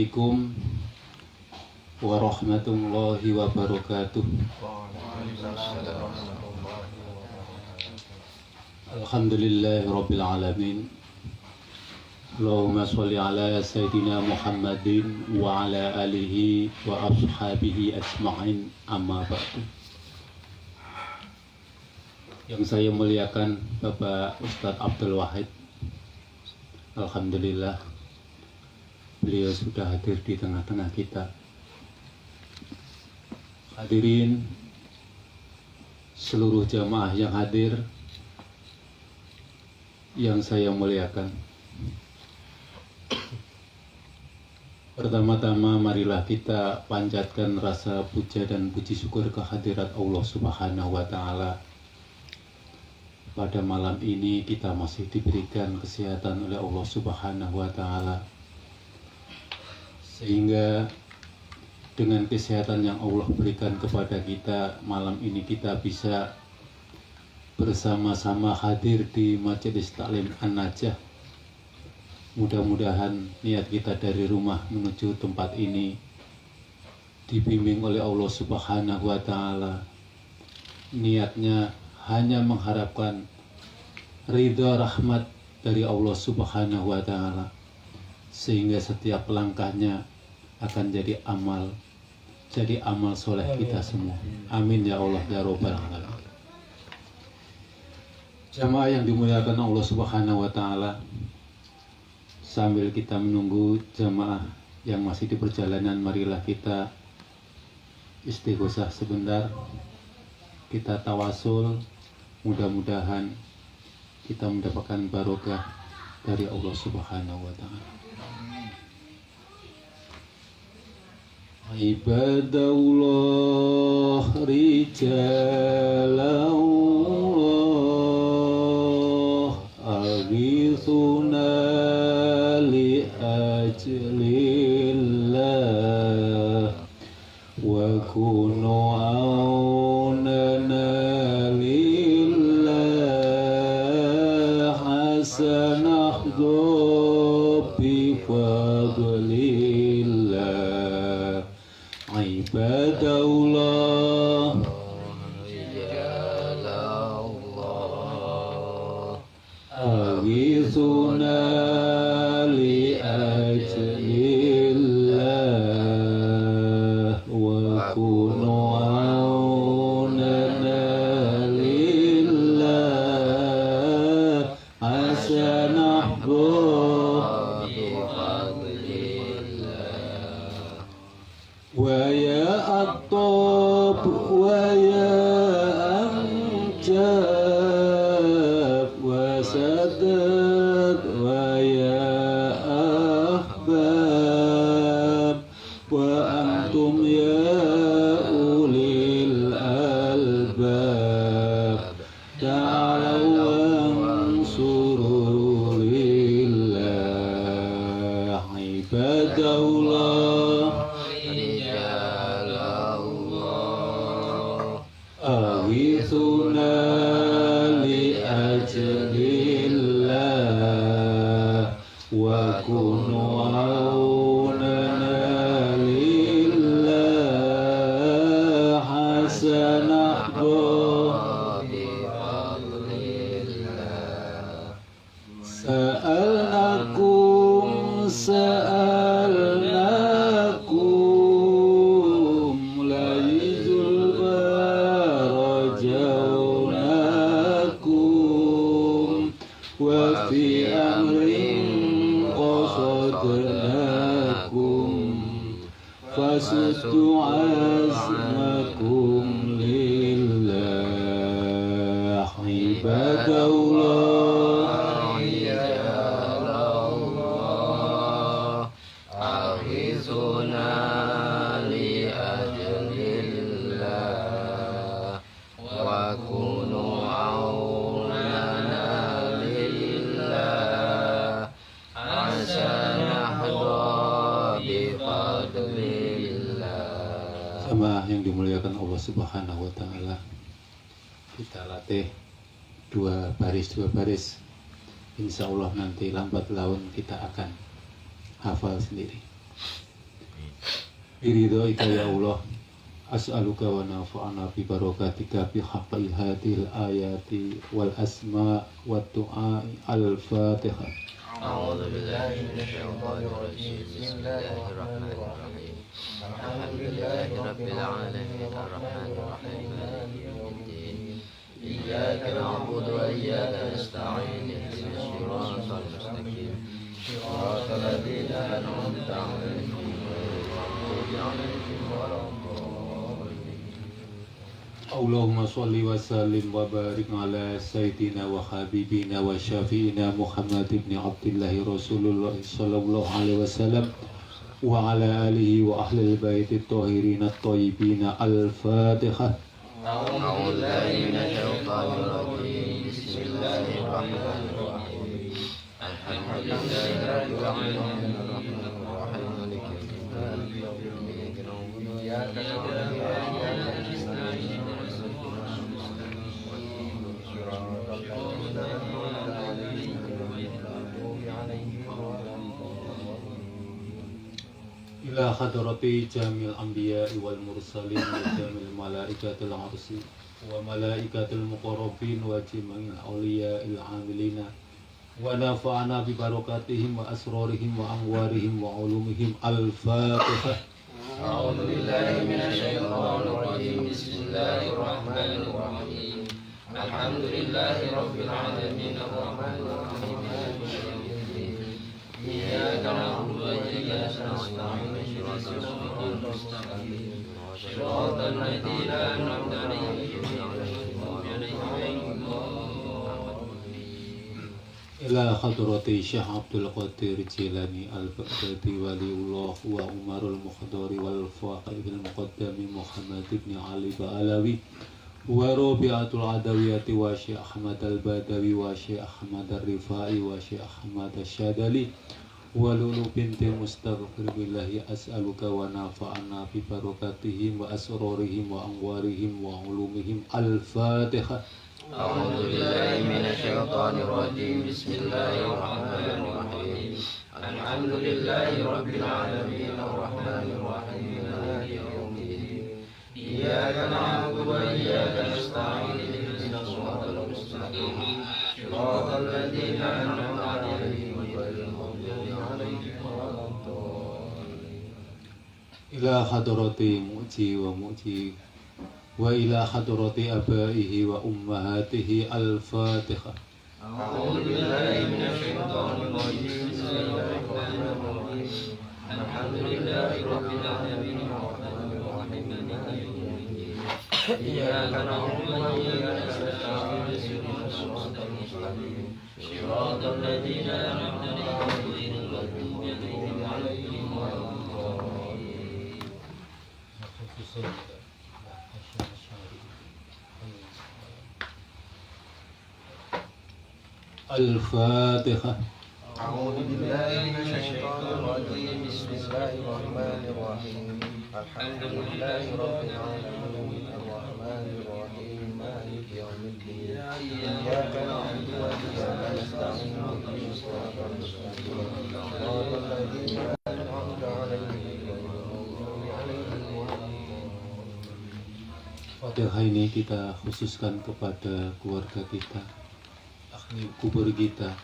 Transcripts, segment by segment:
Assalamualaikum warahmatullahi wabarakatuh. Alhamdulillahirabbil alamin. Allahumma sholli ala sayyidina Muhammadin wa ala alihi wa ashabihi ajma'in, amma ba'du. Yang saya muliakan Bapak Ustadz Abdul Wahid, alhamdulillah beliau sudah hadir di tengah-tengah kita. Hadirin seluruh jamaah yang hadir, yang saya muliakan. Pertama-tama marilah kita panjatkan rasa puja dan puji syukur kehadirat Allah Subhanahu wa Ta'ala. Pada malam ini kita masih diberikan kesehatan oleh Allah Subhanahu wa Ta'ala, sehingga dengan kesehatan yang Allah berikan kepada kita, malam ini kita bisa bersama-sama hadir di Majelis Taklim An-Najah. Mudah-mudahan niat kita dari rumah menuju tempat ini dibimbing oleh Allah Subhanahu wa Ta'ala. Niatnya hanya mengharapkan ridha rahmat dari Allah Subhanahu wa Ta'ala, sehingga setiap langkahnya akan jadi amal soleh kita semua. Amin ya Allah ya Rabbal alamin. Jamaah yang dimuliakan Allah Subhanahu wa Ta'ala, sambil kita menunggu jamaah yang masih di perjalanan, marilah kita istighosah sebentar, kita tawasul, mudah-mudahan kita mendapatkan barokah dari Allah Subhanahu wa Ta'ala. Ibadallah rijalallah aghithuna li ajlillah wa kunu aunana lillah hasanahdu bi fadlillah. Ibadallah aghithuna li ajlillah wa kunu aunana lillah hasanahdu wa ya at-tab wa ya amjad wa sadad wa ya ahbab wa antum ya ulil albab ta'alaw wansuru lillah. Ibadallah aghithuna li ajlillah wa kunu aunana lillah hasanahdu bi fadlillah. Sa'alnakum laizul barajaunakum wa fi amrin qasadnakum fasuddu azmakum lillah. Ibadallah jamaah yang dimuliakan Allah Subhanahu wa Ta'ala, kita latih dua baris. Insya Allah nanti lambat laun kita akan hafal sendiri. biridhoika ya Allah. As'aluka wa nafa'ana bi barakatika bi haqqi hadhil ayati wal asma wa du'a al-fatihah. أعوذ بالله من الشيطان الرجيم بسم الله الرحمن الرحيم الحمد لله رب العالمين الرحمن الرحيم مالك يوم الدين إياك نعبد وإياك نستعين اهدنا الصراط المستقيم صراط الذين أنعمت عليهم غير المغضوب عليهم ولا الضالين. Allahumma sholli wa sallim wa barik ala sayyidina wa habibina wa syafi'ina Muhammad ibn Abdullah Rasulullah sallallahu alaihi wasallam wa ala alihi wa ahli al-bait at-tahirin at-tayyibin al-Fatihah. أعوذ بالله من الشيطان الرجيم بسم الله الرحمن الرحيم الحمد لله رب العالمين الرحمن الرحيم مالك يوم الدين إياك نعبد وإياك نستعين اهدنا الصراط الذين أنعمت عليهم غير المغضوب عليهم ولا الضالين. Ila hadrati jamil anbiya'i wal mursalin wa jamil malaikatil arsi wa malaikatil muqarrabin wa jami'il awliya'il amilina wa nafa'ana bi barakatihim wa asrarihim wa anwarihim wa ulumihim al-Fatihah. أعوذ بالله من الشيطان الرجيم بسم الله الرحمن الرحيم الحمد لله رب العالمين الرحمن الرحيم مالك يوم الدين إياك نعبد وإياك نستعين اهدنا الصراط المستقيم صراط الذين أنعمت عليهم غير المغضوب عليهم ولا الضالين. Ila hadrati Syekh Abdul Qadir Jilani al-Baghdadi waliullah wa Umarul Mukhdari wal Faqihil Muqaddami Muhammad ibn Ali Ba'alawi wa Rabi'atul Adawiyati wa Syekh Ahmad al-Badawi wa Syekh Ahmad al-Rifai wa Syekh Ahmad al-Syadali wa Lulu binti Mustaghfir billahi as'aluka wa nafa'ana bi barakatihim wa asrarihim wa anwarihim wa ulumihim al-Fatihah. أعوذ بالله من الشيطان الرجيم بسم الله الرحمن الرحيم الحمد لله رب العالمين الرحمن الرحيم مالك يوم الدين إياك نعبد وإياك نستعين اهدنا الصراط المستقيم صراط الذين أنعمت عليهم غير المغضوب عليهم ولا الضالين. Ila hadrati mu'ji wa mu'ji wa ila hadrati abaihi wa ummahatihi al-Fatihah. أعوذ بالله من الشيطان الرجيم بسم الله الرحمن الرحيم الحمد لله رب العالمين الرحمن الرحيم مالك يوم الدين إياك نعبد وإياك نستعين اهدنا الصراط المستقيم صراط الذين أنعمت عليهم غير المغضوب عليهم ولا الضالين. Al-Fatihah. أعوذ بالله من الشيطان الرجيم بسم الله الرحمن الرحيم الحمد لله رب العالمين الرحمن الرحيم مالك يوم الدين إياك نعبد وإياك نستعين اهدنا الصراط المستقيم صراط الذين أنعمت عليهم غير المغضوب عليهم ولا الضالين. Fatihah ini kita khususkan kepada keluarga kita, ahli kubur kita,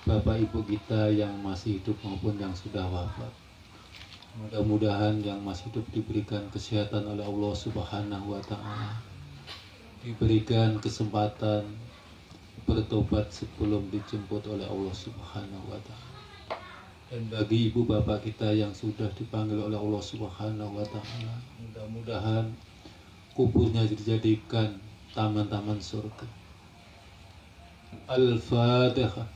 bapak ibu kita yang masih hidup maupun yang sudah wafat. Mudah-mudahan yang masih hidup diberikan kesehatan oleh Allah Subhanahu wa Ta'ala, diberikan kesempatan bertobat sebelum dijemput oleh Allah Subhanahu wa Ta'ala. Dan bagi ibu bapak kita yang sudah dipanggil oleh Allah Subhanahu wa Ta'ala, mudah-mudahan kuburnya dijadikan taman-taman surga. Al-Fatihah.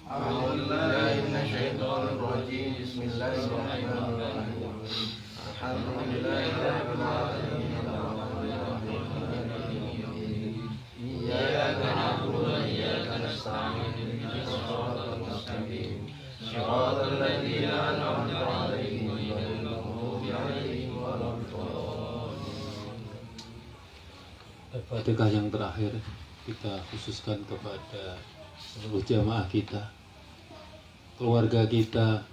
أعوذ بالله من الشيطان الرجيم بسم الله الرحمن الرحيم الحمد لله رب العالمين الرحمن الرحيم مالك يوم الدين إياك نعبد وإياك نستعين اهدنا الصراط المستقيم صراط الذين أنعمت عليهم غير المغضوب عليهم ولا الضالين. Fatihah yang terakhir kita khususkan kepada seluruh jamaah kita, keluarga kita,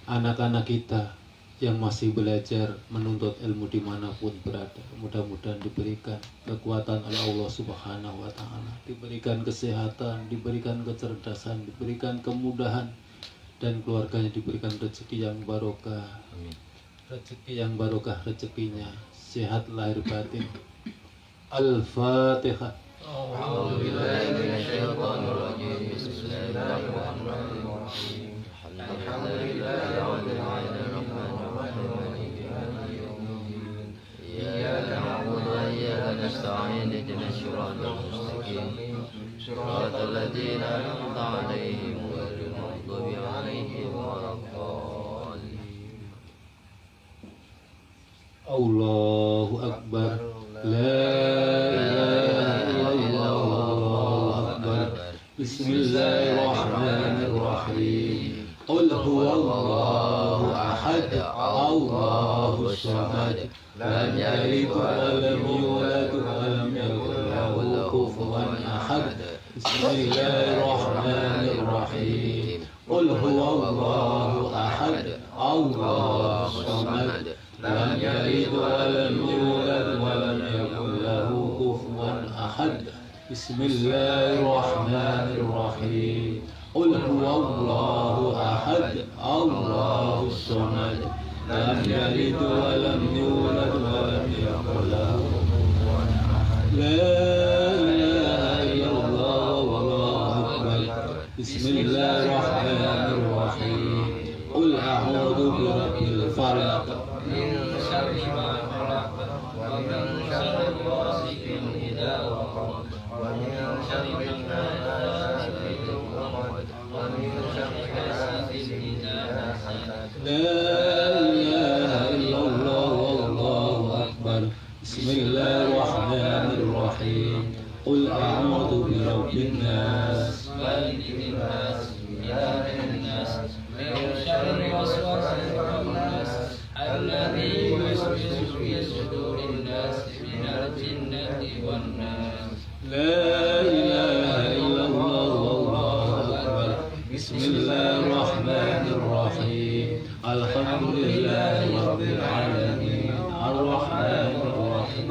anak-anak kita, yang masih belajar menuntut ilmu dimanapun berada, mudah-mudahan diberikan kekuatan oleh Allah Subhanahu wa Ta'ala, diberikan kesehatan, diberikan kecerdasan, diberikan kemudahan, dan keluarganya diberikan rezeki yang barokah. Rezeki yang barokah, rezekinya sehat lahir batin. Al-Fatihah. أعوذ بالله من الشيطان الرجيم بسم الله الرحمن الرحيم الحمد لله رب العالمين الرحمن الرحيم مالك يوم الدين إياك نعبد وإياك نستعين اهدنا الصراط المستقيم صراط الذين أنعمت عليهم غير المغضوب عليهم ولا الضالين Allahu Akbar. La ilaha illallah. Akbar. Bismillahirrahmanirrahim. Qul huwallahu ahad. Allahu samad. Lam yalid wa lam yulad wa lam yakul lahu kufuwan ahad. Bismillahirrahmanirrahim. Qul huwallahu ahad. Allahu samad. Lam yalid wa lam yulad wa lam yakul lahu kufuwan ahad. Bismillahirrahmanirrahim. Qul huwallahu ahad. Allahu samad. Lam yalid wa lam yulad wa lam yakul lahu kufuwan ahad. La ilaha illallah wallahu akbar. Bismillahirrahmanirrahim. Qul a'udzu birabbil falaq من شر ما خلق ومن شر غاسق إذا وقب ومن شر النفاثات في العقد ومن شر حاسد إذا حسد La ilaha illallah wallahu akbar. Bismillahirrahmanirrahim. Qul a'udzu birabbin nas. مالك الناس إله الناس من شر الوسواس الخناس الذي يوسوس في صدور الناس من الجنة والناس La ilaha illallah wallahu akbar. Bismillahirrahmanirrahim. Alhamdulillahi rabbil alamin. Ar-Rahmanir Rahim.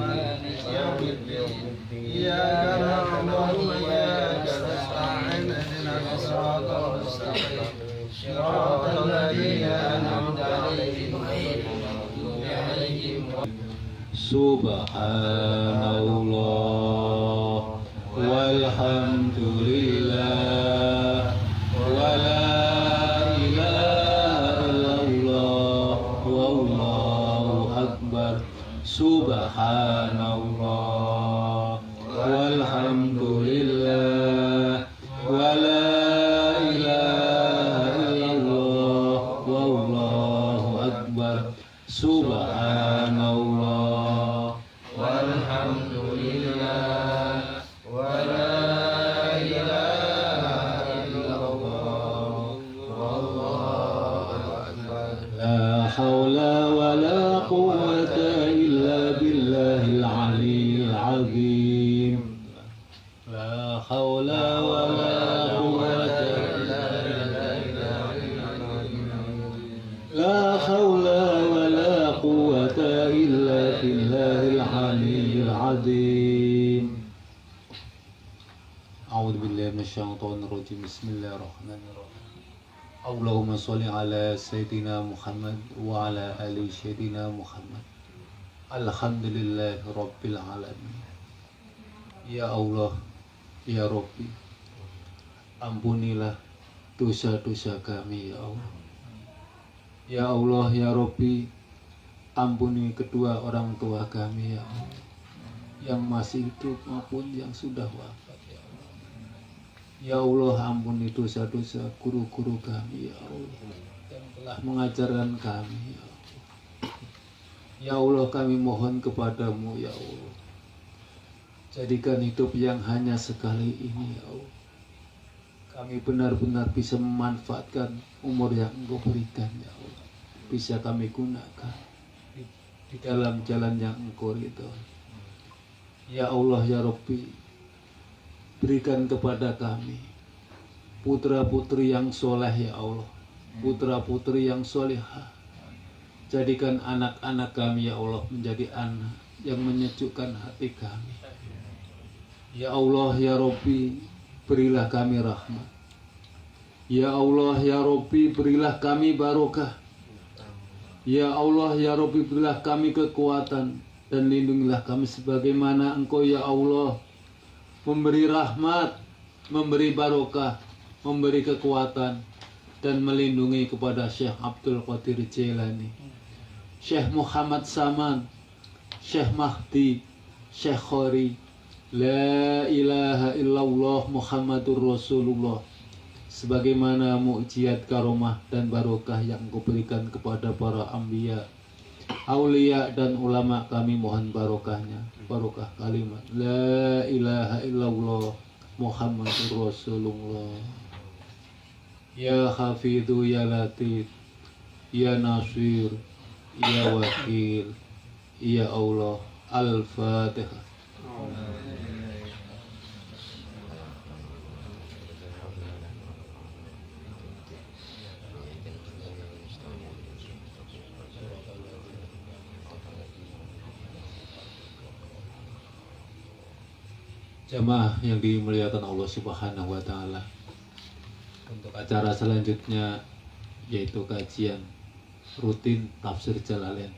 إياك نعبد وإياك نستعين اهدنا الصراط المستقيم صراط الذين أنعمت عليهم غير المغضوب عليهم Subhanallah walhamdulillah wa la ilaha illallah wallahu akbar. Subhanallah walhamdulillah wa la ilaha illallah wallahu akbar. Subhanallah والحمد لله ولا إله إلا الله والله أكبر لا حول ولا قوة إلا بالله العلي العظيم. لا حول ولا قوة إلا لا حول ولا قوة إلا بالله العلي العظيم. أعوذ بالله من الشيطان الرجيم. بسم الله الرحمن الرحيم. اللهم صل على سيدنا محمد وعلى آل سيدنا محمد. الحمد لله رب العالمين. Ya Allah, ya Rabbi, ampunilah dosa-dosa kami ya Allah. Ya Allah, ya Rabbi, ampuni kedua orang tua kami ya Allah, yang masih hidup maupun yang sudah wafat ya Allah. Ya Allah, ampuni dosa-dosa guru-guru kami ya Allah, yang telah mengajarkan kami ya Allah. Ya Allah, kami mohon kepadamu ya Allah, jadikan hidup yang hanya sekali ini ya Allah, kami benar-benar bisa memanfaatkan umur yang Engkau berikan ya Allah, bisa kami gunakan di dalam jalan yang Engkau ridhoi. Ya Allah, ya Rabbi, berikan kepada kami putra-putri yang soleh ya Allah, putra-putri yang solehah, Jadikan anak-anak kami ya Allah menjadi anak yang menyejukkan hati kami. Ya Allah ya Rabbi, berilah kami rahmat. Ya Allah ya Rabbi, berilah kami barokah. Ya Allah ya Rabbi, berilah kami kekuatan dan lindungilah kami sebagaimana Engkau ya Allah memberi rahmat, memberi barokah, memberi kekuatan dan melindungi kepada Syekh Abdul Qadir Jailani, Syekh Muhammad Saman, Syekh Mahdi, Syekh Khori. La ilaha illallah Muhammadur Rasulullah. Sebagaimana mukjizat karomah dan barokah yang Engkau berikan kepada para anbiya, aulia dan ulama, kami mohon barokahnya, barokah kalimat La ilaha illallah Muhammadur Rasulullah. Ya Hafidhu ya Latif, ya Nasir, ya Wakil, ya Allah. Al-Fatihah. Jamaah yang dimuliakan Allah Subhanahu wa Ta'ala, untuk acara selanjutnya yaitu kajian rutin tafsir Jalalain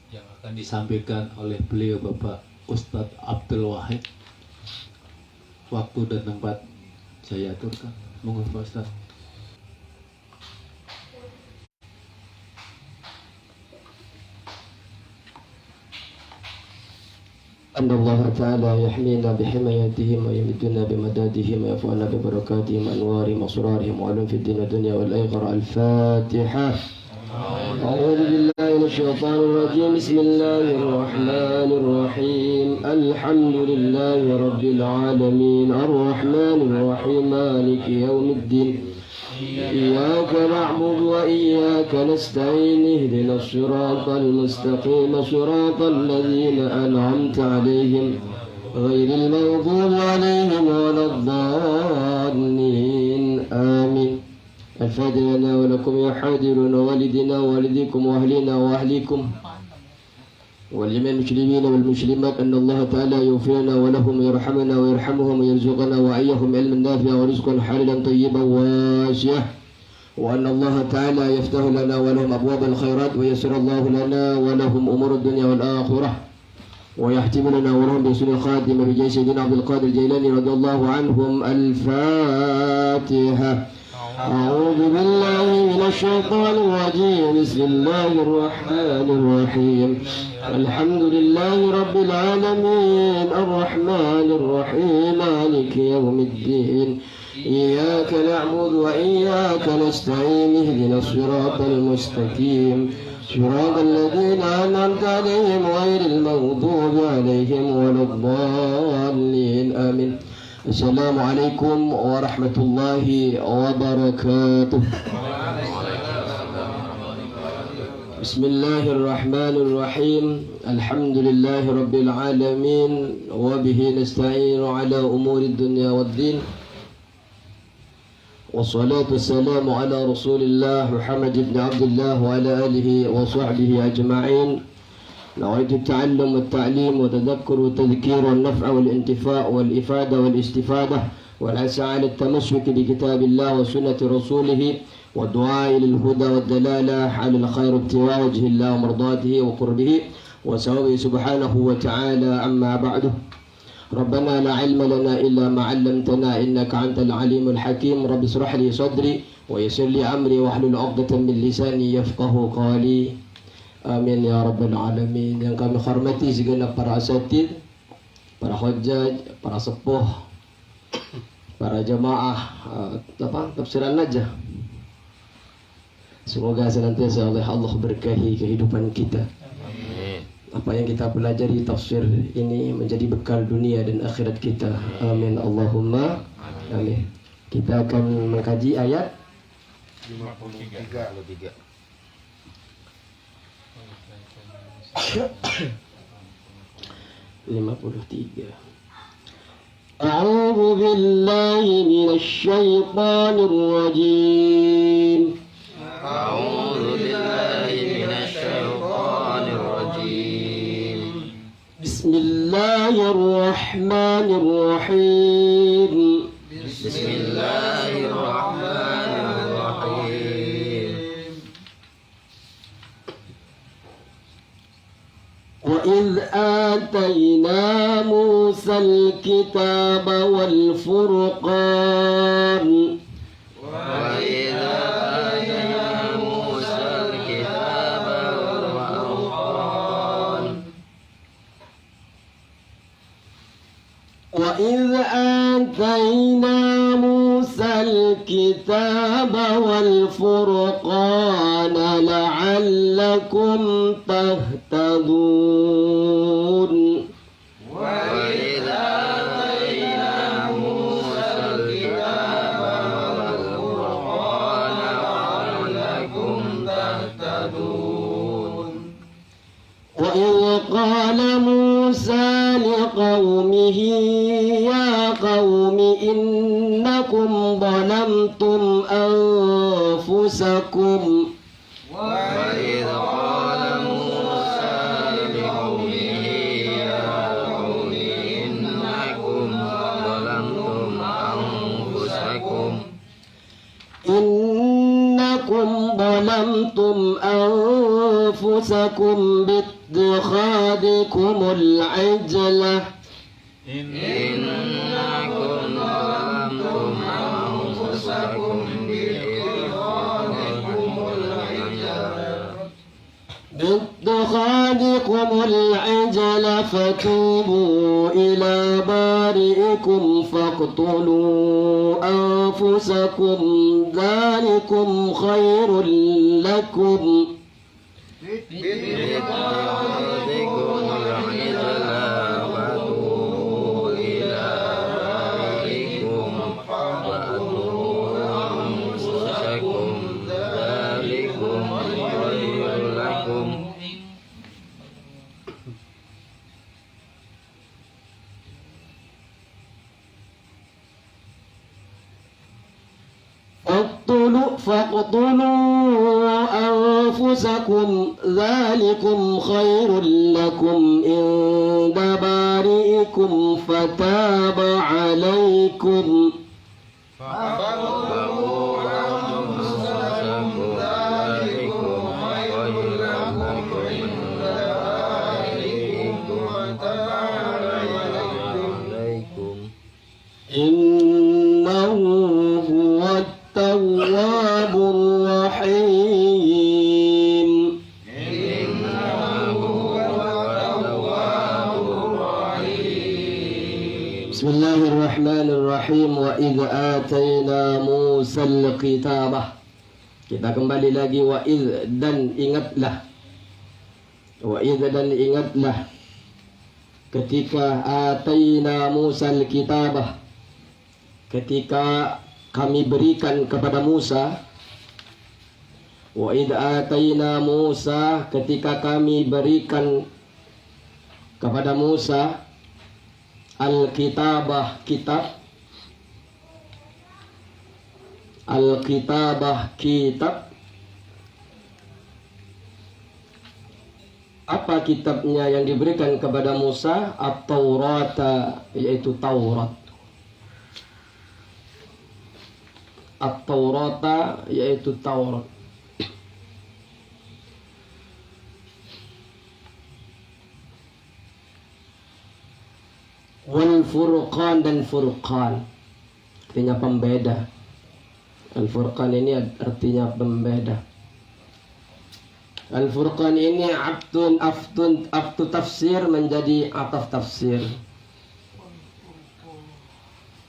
yang akan disampaikan oleh beliau Bapak Ustadz Abdul Wahid. Waktu dan tempat saya aturkan. Monggo Pak Ustadz. أن الله تعالى يحمينا بحمايتهم ويمدنا بمدادهم ويفعلنا ببركاتهم أنوارهم وأسرارهم وعلوم في الدين والدنيا والآخرة. الفاتحة. أعوذ بالله من الشيطان الرجيم. بسم الله الرحمن الرحيم. الحمد لله رب العالمين الرحمن الرحيم مالك يوم الدين إياك نعبد وإياك نستعين اهدنا الصراط المستقيم صراط الذين أنعمت عليهم غير المغضوب عليهم ولا الضالين آمين. الفاتحة لنا ولكم يا حاضرون والدنا ووالديكم وأهلنا وأهليكم ولجميع المسلمين والمسلمات أن الله تعالى يغفر لنا ولهم ويرحمنا ويرحمهم ويرزقنا وإياهم علما نافعا ورزقا حلالا طيبا واسعا، وأن الله تعالى يفتح لنا ولهم أبواب الخيرات ويسر الله لنا ولهم أمور الدنيا والآخرة ويحتم لنا ولهم بحسن الخاتمة بجاه سيدنا عبد القادر الجيلاني رضي الله عنهم. الفاتحة. أعوذ بالله من الشيطان الرجيم. بسم الله الرحمن الرحيم. الحمد لله رب العالمين الرحمن الرحيم مالك يوم الدين إياك نعبد وإياك نستعين اهدنا الصراط المستقيم صراط الذين أنعمت عليهم غير المغضوب عليهم ولا الضالين آمين. السلام عليكم ورحمة الله وبركاته. بسم الله الرحمن الرحيم. الحمد لله رب العالمين وبه نستعين على أمور الدنيا والدين، والصلاة والسلام على رسول الله محمد بن عبد الله وعلى آله وصحبه أجمعين. نريد التعلم والتعليم والتذكر والتذكير والنفع والانتفاع والإفادة والاستفادة والعسى على التمسك بكتاب الله وسنة رسوله والدعاء للهدى والدلالة على الخير ابتغاء وجه الله ومرضاته وقربه وثوابه سبحانه وتعالى. أما بعد، ربنا لا علم لنا إلا ما علمتنا إنك أنت العليم الحكيم. رب اشرح لي صدري ويسر لي أمري واحلل عقدة من لساني يفقه قولي. Amin ya rabbal alamin. Yang kami hormati segenap para asatid, para hujjaj, para sepuh, para jamaah tafsiran Najah. Semoga senantiasa oleh Allah berkahi kehidupan kita. Apa yang kita pelajari tafsir ini menjadi bekal dunia dan akhirat kita. Amin Allahumma amin. Kita akan mengkaji ayat 53. أعوذ بالله من الشيطان الرجيم. أعوذ بالله من الله الرحمن الرحيم بسم الله الرحمن الرحيم وإذ آتينا موسى الكتاب والفرقان وإذا آتينا موسى الكتاب والفرقان وإذ آتينا موسى الكتاب والفرقان لعلكم تهتدون وإذا آتينا موسى الكتاب والفرقان لعلكم تهتدون وإذ قال موسى لقومه يا قوم إنكم ظلمتم أنفسكم وإذ قال موسى لقومه يا قوم إنكم ظلمتم أنفسكم باتخاذكم العجلة فتوبوا إلى بارئكم فاقتلوا أنفسكم ذلكم خير لكم فاقتلوا أنفسكم ذلكم خير لكم عند بارئكم فتاب عليكم إنه هو التواب الرحيم بسم الله الرحمن الرحيم وإذ آتينا موسى الكتاب. Kita kembali lagi wa'idh dan ingatlah. Wa'idh dan ingatlah ketika ataina Musa al-kitabah, ketika kami berikan kepada Musa. Wa'idh ataina Musa, ketika kami berikan kepada Musa al-kitabah, kitab. Al-kitabah, kitab. Apa kitabnya yang diberikan kepada Musa? At-Taurata, yaitu Taurat. At-Taurata, yaitu Taurat. Wal Furqan, dan Furqan, artinya pembeda. Al-Furqan ini artinya pembeda. Al-Furqan ini aftu tafsir menjadi ataf tafsir.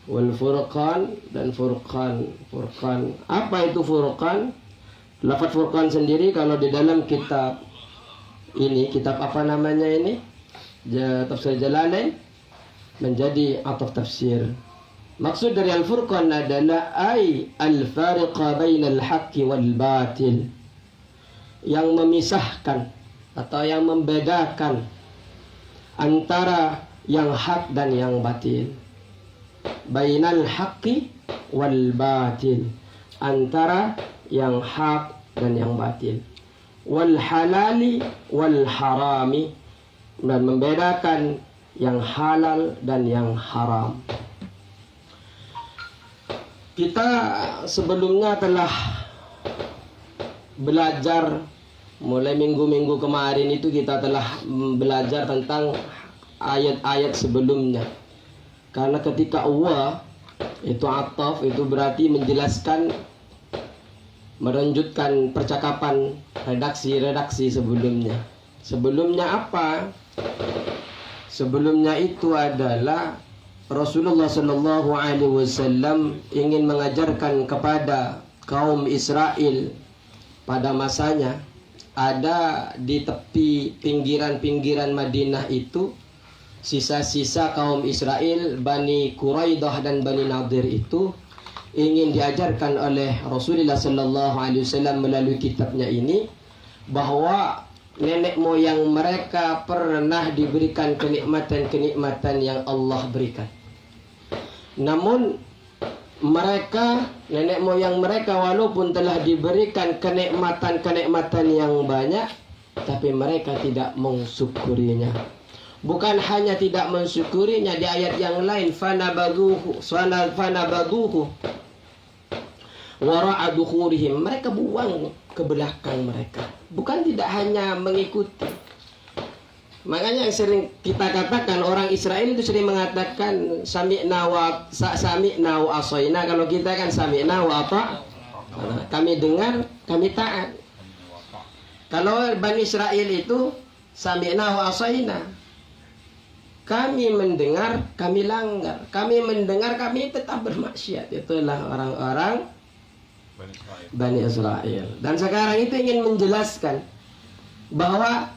Wal Furqan dan Furqan. Furqan, apa itu Furqan? Lafaz Furqan sendiri kalau di dalam kitab ini, kitab apa namanya ini? Tafsir Jalalain, menjadi ataf tafsir. Maksud dari Al-Furqan adalah al-fariqa bainal haqqi wal batil, yang memisahkan atau yang membedakan antara yang hak dan yang batil. Bainal haqqi wal batil, antara yang hak dan yang batil. Wal halali wal harami, dan membedakan yang halal dan yang haram. Kita sebelumnya telah belajar, mulai minggu-minggu kemarin itu kita telah belajar tentang ayat-ayat sebelumnya. Karena ketika wa itu ataf, itu berarti menjelaskan, melanjutkan percakapan redaksi-redaksi sebelumnya. Sebelumnya apa? Sebelumnya itu adalah Rasulullah Shallallahu Alaihi Wasallam ingin mengajarkan kepada kaum Israel pada masanya. Ada di tepi pinggiran-pinggiran Madinah itu sisa-sisa kaum Israel, Bani Quraidah dan Bani Nadir itu ingin diajarkan oleh Rasulullah Shallallahu Alaihi Wasallam melalui kitabnya ini bahwa nenek moyang mereka pernah diberikan kenikmatan-kenikmatan yang Allah berikan. Namun mereka, nenek moyang mereka, walaupun telah diberikan kenikmatan-kenikmatan yang banyak, tapi mereka tidak mensyukurinya. Bukan hanya tidak mensyukurinya, di ayat yang lain fanabaduhu wara'a dukhurihim, mereka buang ke belakang mereka. Bukan tidak hanya mengikuti. Makanya yang sering kita katakan, orang Israel itu sering mengatakan sami'na wa asoina. Kalau kita kan sami'na wa apa? Kami dengar, kami taat. Kalau Bani Israel itu sami'na wa asoina. Kami mendengar, kami langgar. Kami mendengar, kami tetap bermaksiat. Itulah orang-orang Bani Israel. Dan sekarang itu ingin menjelaskan bahwa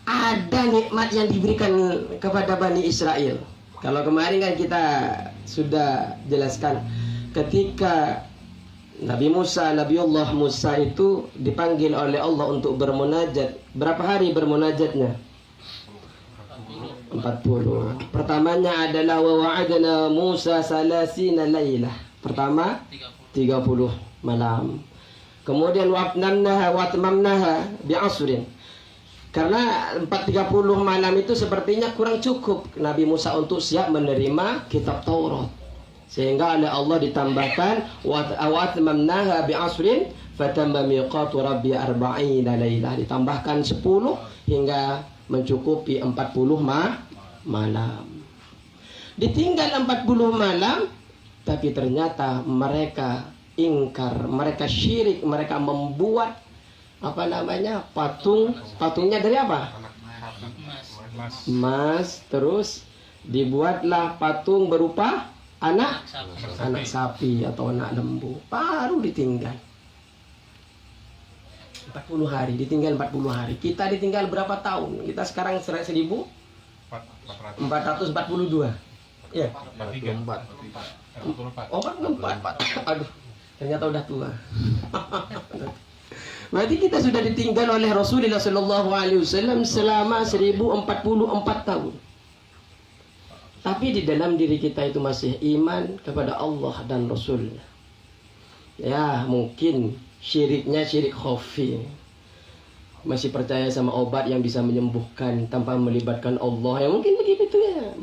ada nikmat yang diberikan kepada Bani Israel. Kalau kemarin kan kita sudah jelaskan, ketika Nabiullah Musa itu dipanggil oleh Allah untuk bermunajat. Berapa hari bermunajatnya? 40. Pertamanya adalah wa wa'adna Musa salasina lailah. Pertama 30 malam. Kemudian watmamnaha bi'asrin. Karena 430 malam itu sepertinya kurang cukup Nabi Musa untuk siap menerima kitab Taurat. Sehingga oleh Allah ditambahkan watmamnaha bi'asrin fatamma miqatu rabbi arba'ina lailah. Ditambahkan 10 hingga mencukupi 40 malam. Ditinggal 40 malam, tapi ternyata mereka ingkar, mereka syirik, mereka membuat patungnya dari apa? Emas. Terus dibuatlah patung berupa anak sapi atau anak lembu. Baru ditinggal 40 hari, ditinggal 40 hari. Kita ditinggal berapa tahun? Kita sekarang 1442. Ya. 44. Oh, 44. Aduh, ternyata udah tua. Berarti kita sudah ditinggal oleh Rasulullah Sallallahu Alaihi Wasallam selama 1044 tahun. Tapi di dalam diri kita itu masih iman kepada Allah dan Rasulnya. Ya, mungkin syiriknya syirik khafi. Masih percaya sama obat yang bisa menyembuhkan tanpa melibatkan Allah. Ya mungkin begitu ya.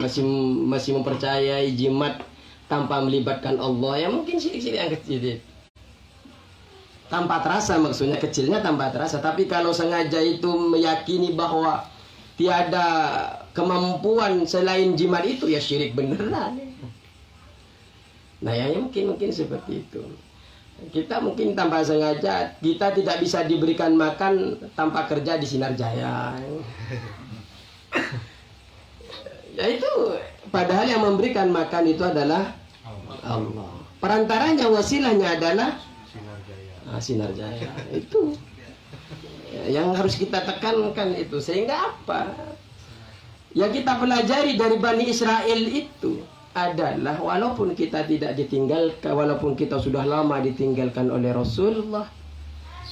Masih mempercayai jimat tanpa melibatkan Allah. Ya mungkin syirik-syirik yang kecil. Tanpa terasa, maksudnya kecilnya tanpa terasa. Tapi kalau sengaja itu meyakini bahwa tiada kemampuan selain jimat itu, ya syirik beneran. Nah ya mungkin seperti itu. Kita mungkin tanpa sengaja, kita tidak bisa diberikan makan tanpa kerja di Sinar Jaya. Ya itu, padahal yang memberikan makan itu adalah Allah. Perantaranya, wasilahnya adalah Sinar Jaya. Itu yang harus kita tekankan itu. Sehingga apa? Yang kita pelajari dari Bani Israel itu adalah walaupun kita tidak ditinggalkan, walaupun kita sudah lama ditinggalkan oleh Rasulullah,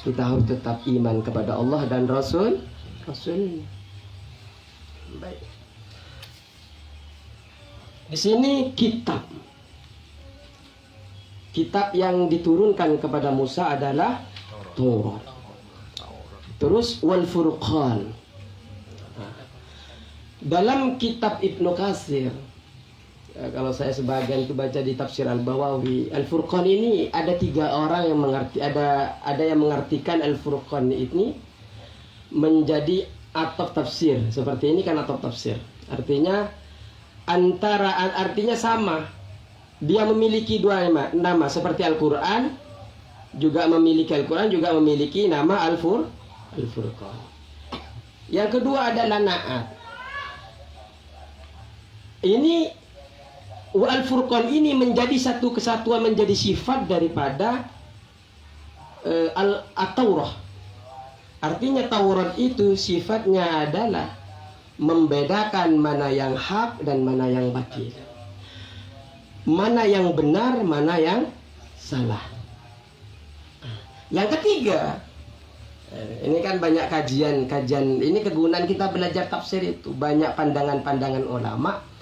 kita harus tetap iman kepada Allah dan Rasulnya. Baik. Di sini kitab yang diturunkan kepada Musa adalah Taurat. Terus wal Furqan. Dalam kitab Ibnu Katsir, kalau saya sebagian itu baca di tafsir Al-Bawawi, Al-Furqan ini ada 3 orang yang mengerti, ada yang mengartikan Al-Furqan ini menjadi ataf tafsir. Seperti ini kan ataf tafsir. Artinya artinya sama. Dia memiliki 2 nama seperti Al-Qur'an, juga memiliki Al-Qur'an, juga memiliki nama Al-Furqan. Yang kedua adalah na'at. Ini Al-Furqan ini menjadi satu kesatuan, menjadi sifat daripada At-Taurah. Artinya Taurat itu sifatnya adalah membedakan mana yang hak dan mana yang batil, mana yang benar, mana yang salah. Yang ketiga, ini kan banyak kajian ini kegunaan kita belajar tafsir itu, banyak pandangan-pandangan ulama.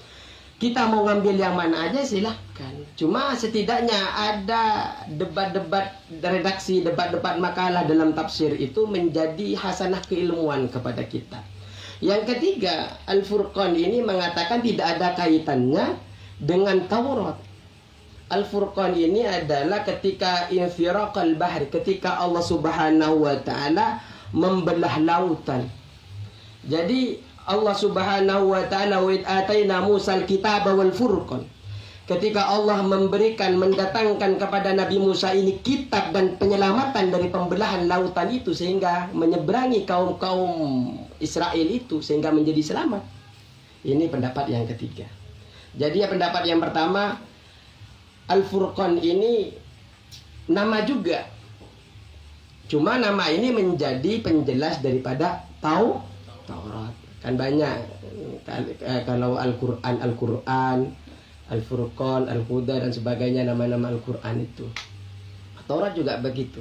Kita mau ngambil yang mana aja silahkan. Cuma setidaknya ada debat-debat redaksi, debat-debat makalah dalam tafsir itu menjadi hasanah keilmuan kepada kita. Yang ketiga, Al-Furqan ini mengatakan tidak ada kaitannya dengan Taurat. Al-Furqan ini adalah ketika infiraqal bahri, ketika Allah Subhanahu wa taala membelah lautan. Jadi Allah Subhanahu wa taala wa ataina Musal kitaba wal furqan. Ketika Allah mendatangkan kepada Nabi Musa ini kitab dan penyelamatan dari pembelahan lautan itu sehingga menyeberangi kaum-kaum Israel itu sehingga menjadi selamat. Ini pendapat yang ketiga. Jadi pendapat yang pertama, Al-Furqan ini nama juga. Cuma nama ini menjadi penjelas daripada Taurat. Kan banyak kalau Al-Qur'an, Al-Furqan, Al-Huda dan sebagainya, nama-nama Al-Qur'an itu. Taurat juga begitu.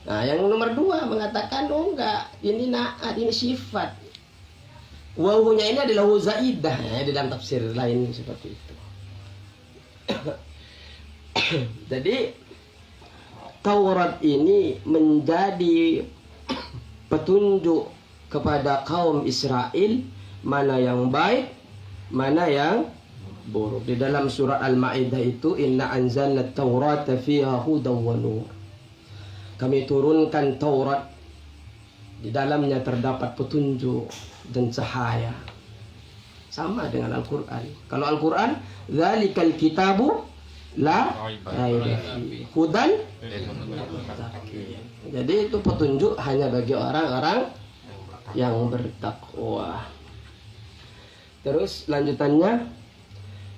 Nah, yang nomor 2 mengatakan enggak, ini na'at, ini sifat. Wawunya ini adalah wuzaidah ya, dalam tafsir lain seperti itu. Jadi Taurat ini menjadi petunjuk kepada kaum Israel mana yang baik, mana yang buruk. Di dalam surat Al-Maidah itu, inna anzalna at-taurata fiha hudan wa nur. Kami turunkan Taurat, di dalamnya terdapat petunjuk dan cahaya. Sama dengan Al-Qur'an. Kalau Al-Qur'an, dzalikal kitabu la raiba fihi hudan. Jadi itu petunjuk hanya bagi orang-orang yang bertakwa. Terus lanjutannya,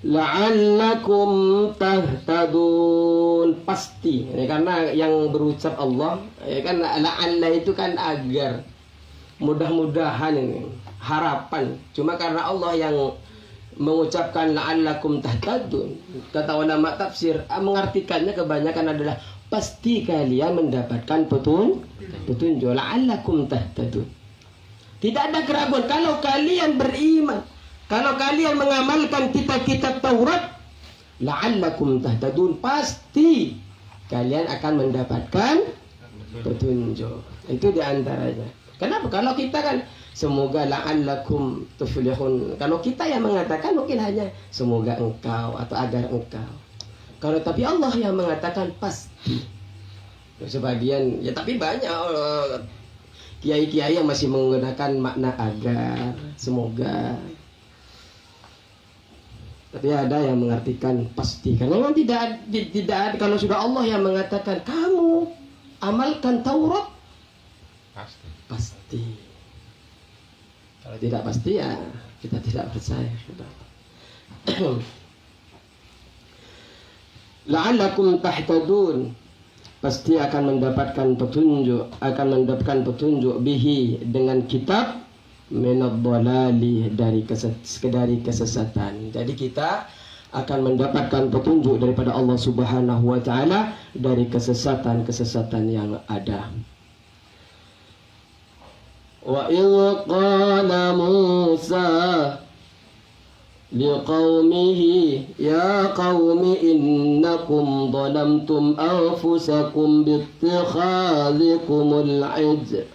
la'allakum tahtadun, pasti. Ya, karena yang berucap Allah, ya kan, la'alla itu kan agar, mudah-mudahan ini, harapan. Cuma karena Allah yang mengucapkan la'allakum tahtadun, kata ulama tafsir mengartikannya kebanyakan adalah pasti kalian mendapatkan petunjuk. La'allakum tahtadun. Tidak ada keraguan kalau kalian beriman, kalau kalian mengamalkan kitab-kitab Taurat, la'allakum tahtadun, pasti kalian akan mendapatkan petunjuk. Itu diantaranya. Kenapa? Kalau kita kan semoga la'allakum tuflihun. Kalau kita yang mengatakan mungkin hanya semoga engkau atau agar engkau. Kalau tapi Allah yang mengatakan pasti. Sebagian ya, tapi banyak kiai-kiai yang masih menggunakan makna agar, semoga. Tapi ada yang mengartikan pasti. Karena memang tidak ada, kalau sudah Allah yang mengatakan kamu amalkan Taurat, pasti. Kalau tidak pasti ya kita tidak percaya. La'allakum tahtadun, pasti akan mendapatkan petunjuk, bihi, dengan kitab, minad dhalali, dari kesesatan. Jadi kita akan mendapatkan petunjuk daripada Allah Subhanahu wa taala dari kesesatan yang ada. Wa idh qala Musa liqaumihi ya qaumi innakum dhalamtum anfusakum bittikhadhikumul ijl.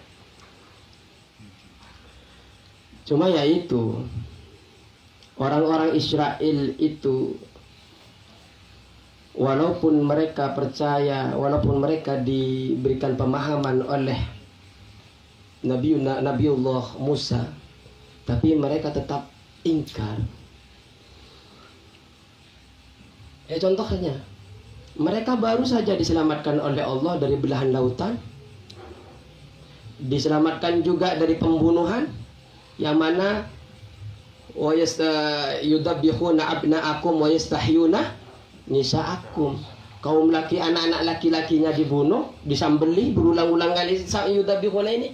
Cuma ya itu, orang-orang Israel itu walaupun mereka percaya, walaupun mereka diberikan pemahaman oleh Nabiullah Musa, tapi mereka tetap ingkar. Contohnya, mereka baru saja diselamatkan oleh Allah dari belahan lautan, diselamatkan juga dari pembunuhan, yang mana wa yudabbihuna abna'akum wa yastahyuna nisa'akum. Kaum laki, anak-anak laki-lakinya dibunuh, disambeli berulang-ulang kali. Yudabbihuna ini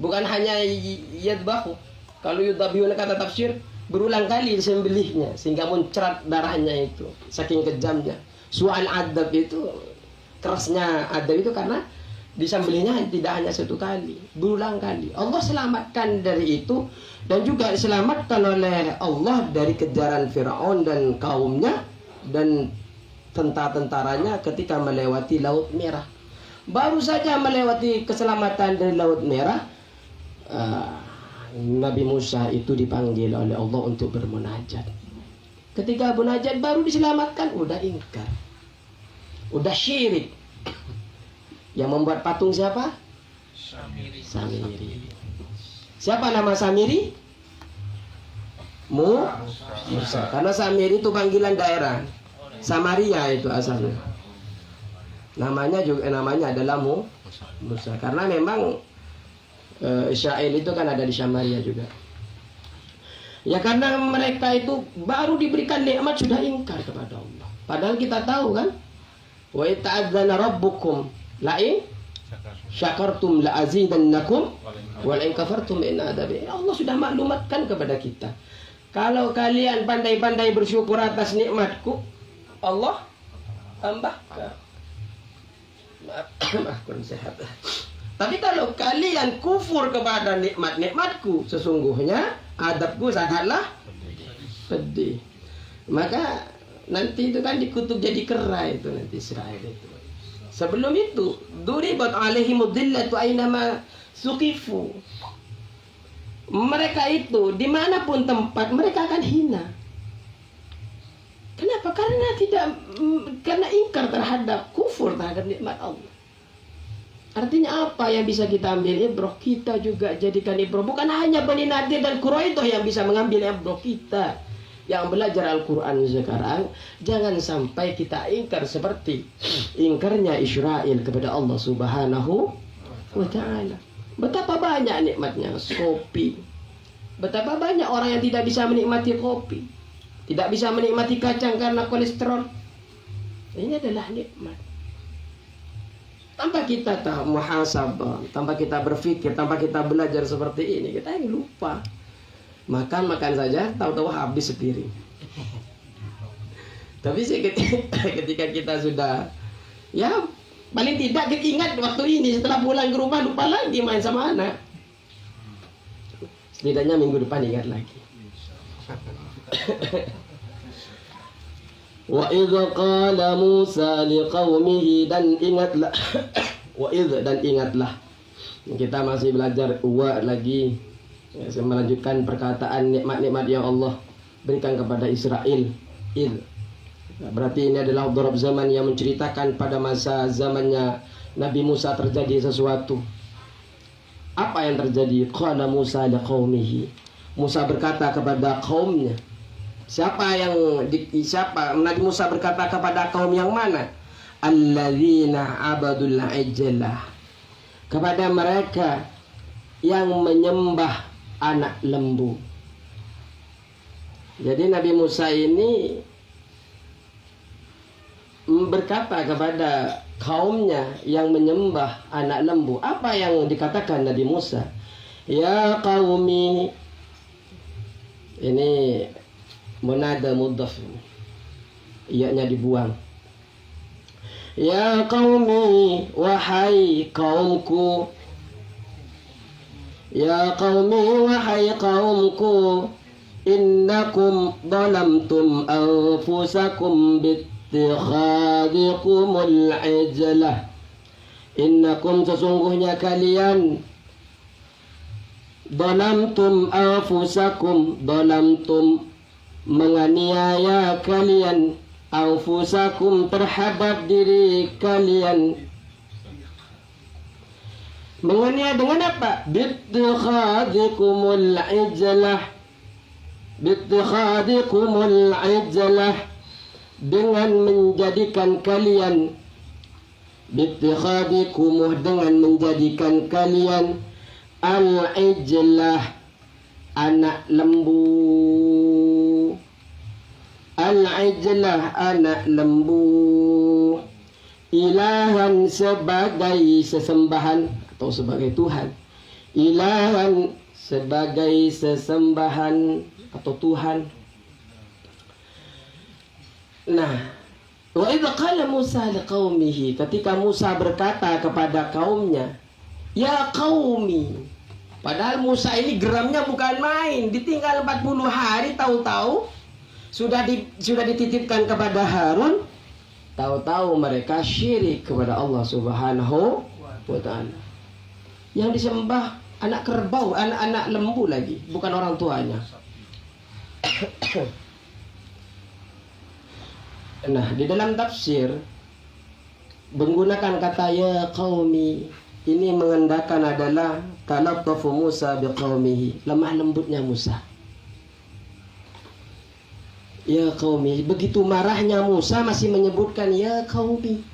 bukan hanya yadbahu. Kalau yudabbihuna kata tafsir, berulang kali disembelihnya sehingga muncrat darahnya itu, saking kejamnya. Su'al adab itu, kerasnya adab itu karena disembelihnya tidak hanya satu kali, berulang kali. Allah selamatkan dari itu, dan juga diselamatkan oleh Allah dari kejaran Fir'aun dan kaumnya dan tentara-tentaranya ketika melewati Laut Merah. Baru saja melewati keselamatan dari Laut Merah, Nabi Musa itu dipanggil oleh Allah untuk bermunajat. Ketika munajat baru diselamatkan, udah ingkar, udah syirik. Yang membuat patung siapa? Samiri. Siapa nama Samiri? Musa. Karena Samiri itu panggilan daerah. Samaria itu asalnya. Namanya adalah Musa. Karena memang Israel itu kan ada di Samaria juga. Ya karena mereka itu baru diberikan nikmat sudah ingkar kepada Allah. Padahal kita tahu kan, wa ta'adzana rabbukum la'in syakartum la'azidannakum wala'in kafartum inna adabi. Allah sudah maklumatkan kepada kita, kalau kalian pandai-pandai bersyukur atas nikmatku, Allah tambahkan. Maaf, kurang sehat. Tapi kalau kalian kufur kepada nikmat-nikmatku, sesungguhnya adabku sangatlah pedih. Maka nanti itu kan dikutuk jadi kera itu nanti Israel itu. Sebelum itu, duribat alaihimud dillatu ainama suqifu. Mereka itu dimanapun tempat mereka akan hina. Kenapa? Karena ingkar terhadap, kufur terhadap nikmat Allah. Artinya apa yang bisa kita ambil ibrah? Kita juga jadikan ibrah. Bukan hanya Bani Nadir dan Quraidah yang bisa mengambil ibrah, kita yang belajar Al-Quran sekarang, jangan sampai kita ingkar seperti ingkarnya Israel kepada Allah Subhanahu wa ta'ala. Betapa banyak nikmatnya kopi. Betapa banyak orang yang tidak bisa menikmati kopi, tidak bisa menikmati kacang karena kolesterol. Ini adalah nikmat. Tanpa kita tahu muhasabah, tanpa kita berpikir, tanpa kita belajar seperti ini, kita ini lupa. Makan saja, tahu-tahu habis sepiring. Tapi ketika kita sudah, ya paling tidak kita ingat waktu ini, setelah pulang ke rumah lupa lagi main sama anak. Setidaknya minggu depan ingat lagi. Wa idza qala Musa liqaumihi, dan ingatlah. Wa idza, dan ingatlah. Kita masih belajar lagi. Saya melanjutkan perkataan nikmat-nikmat yang Allah berikan kepada Israel. Berarti ini adalah dharab zaman yang menceritakan pada masa zamannya Nabi Musa terjadi sesuatu. Apa yang terjadi? Qala Musa liqaumihi. Musa berkata kepada kaumnya. Siapa Nabi Musa berkata kepada kaum yang mana? Alladzina abadul ijlah. Kepada mereka yang menyembah anak lembu. Jadi Nabi Musa ini berkata kepada kaumnya yang menyembah anak lembu. Apa yang dikatakan Nabi Musa? Ya qaumi. Ini munada mudhaf. Iya-nya dibuang. Ya qaumi, wahai kaumku. Ya qaumi, wahai kaumku, innakum zalamtum anfusakum bittikhadikumul ijlah. Innakum, sesungguhnya kalian, zalamtum anfusakum, zalamtum menganiaya kalian anfusakum terhadap diri kalian. Menganiaya dengan apa? Bittikhadikumul ijlah, bittikhadikumul ijlah, dengan menjadikan kalian, bittikhadikum, dengan menjadikan kalian al-ijlah, anak lembu. Al-ijlah, anak lembu, ilahan, sebagai sesembahan atau sebagai Tuhan. Ilahan, sebagai sesembahan atau Tuhan. Nah, wa idza qala Musa liqaumihi, ketika Musa berkata kepada kaumnya, ya qaumi. Padahal Musa ini geramnya bukan main, ditinggal 40 hari, tahu-tahu sudah dititipkan kepada Harun, tahu-tahu mereka syirik kepada Allah Subhanahu wa ta'ala. Yang disembah anak kerbau, anak lembu lagi, bukan orang tuanya. Nah, di dalam tafsir menggunakan kata ya qaumi, ini mengendakan adalah talaffu Musa biqaumihi, lemah lembutnya Musa. Ya qaumi, begitu marahnya Musa masih menyebutkan ya qaumi.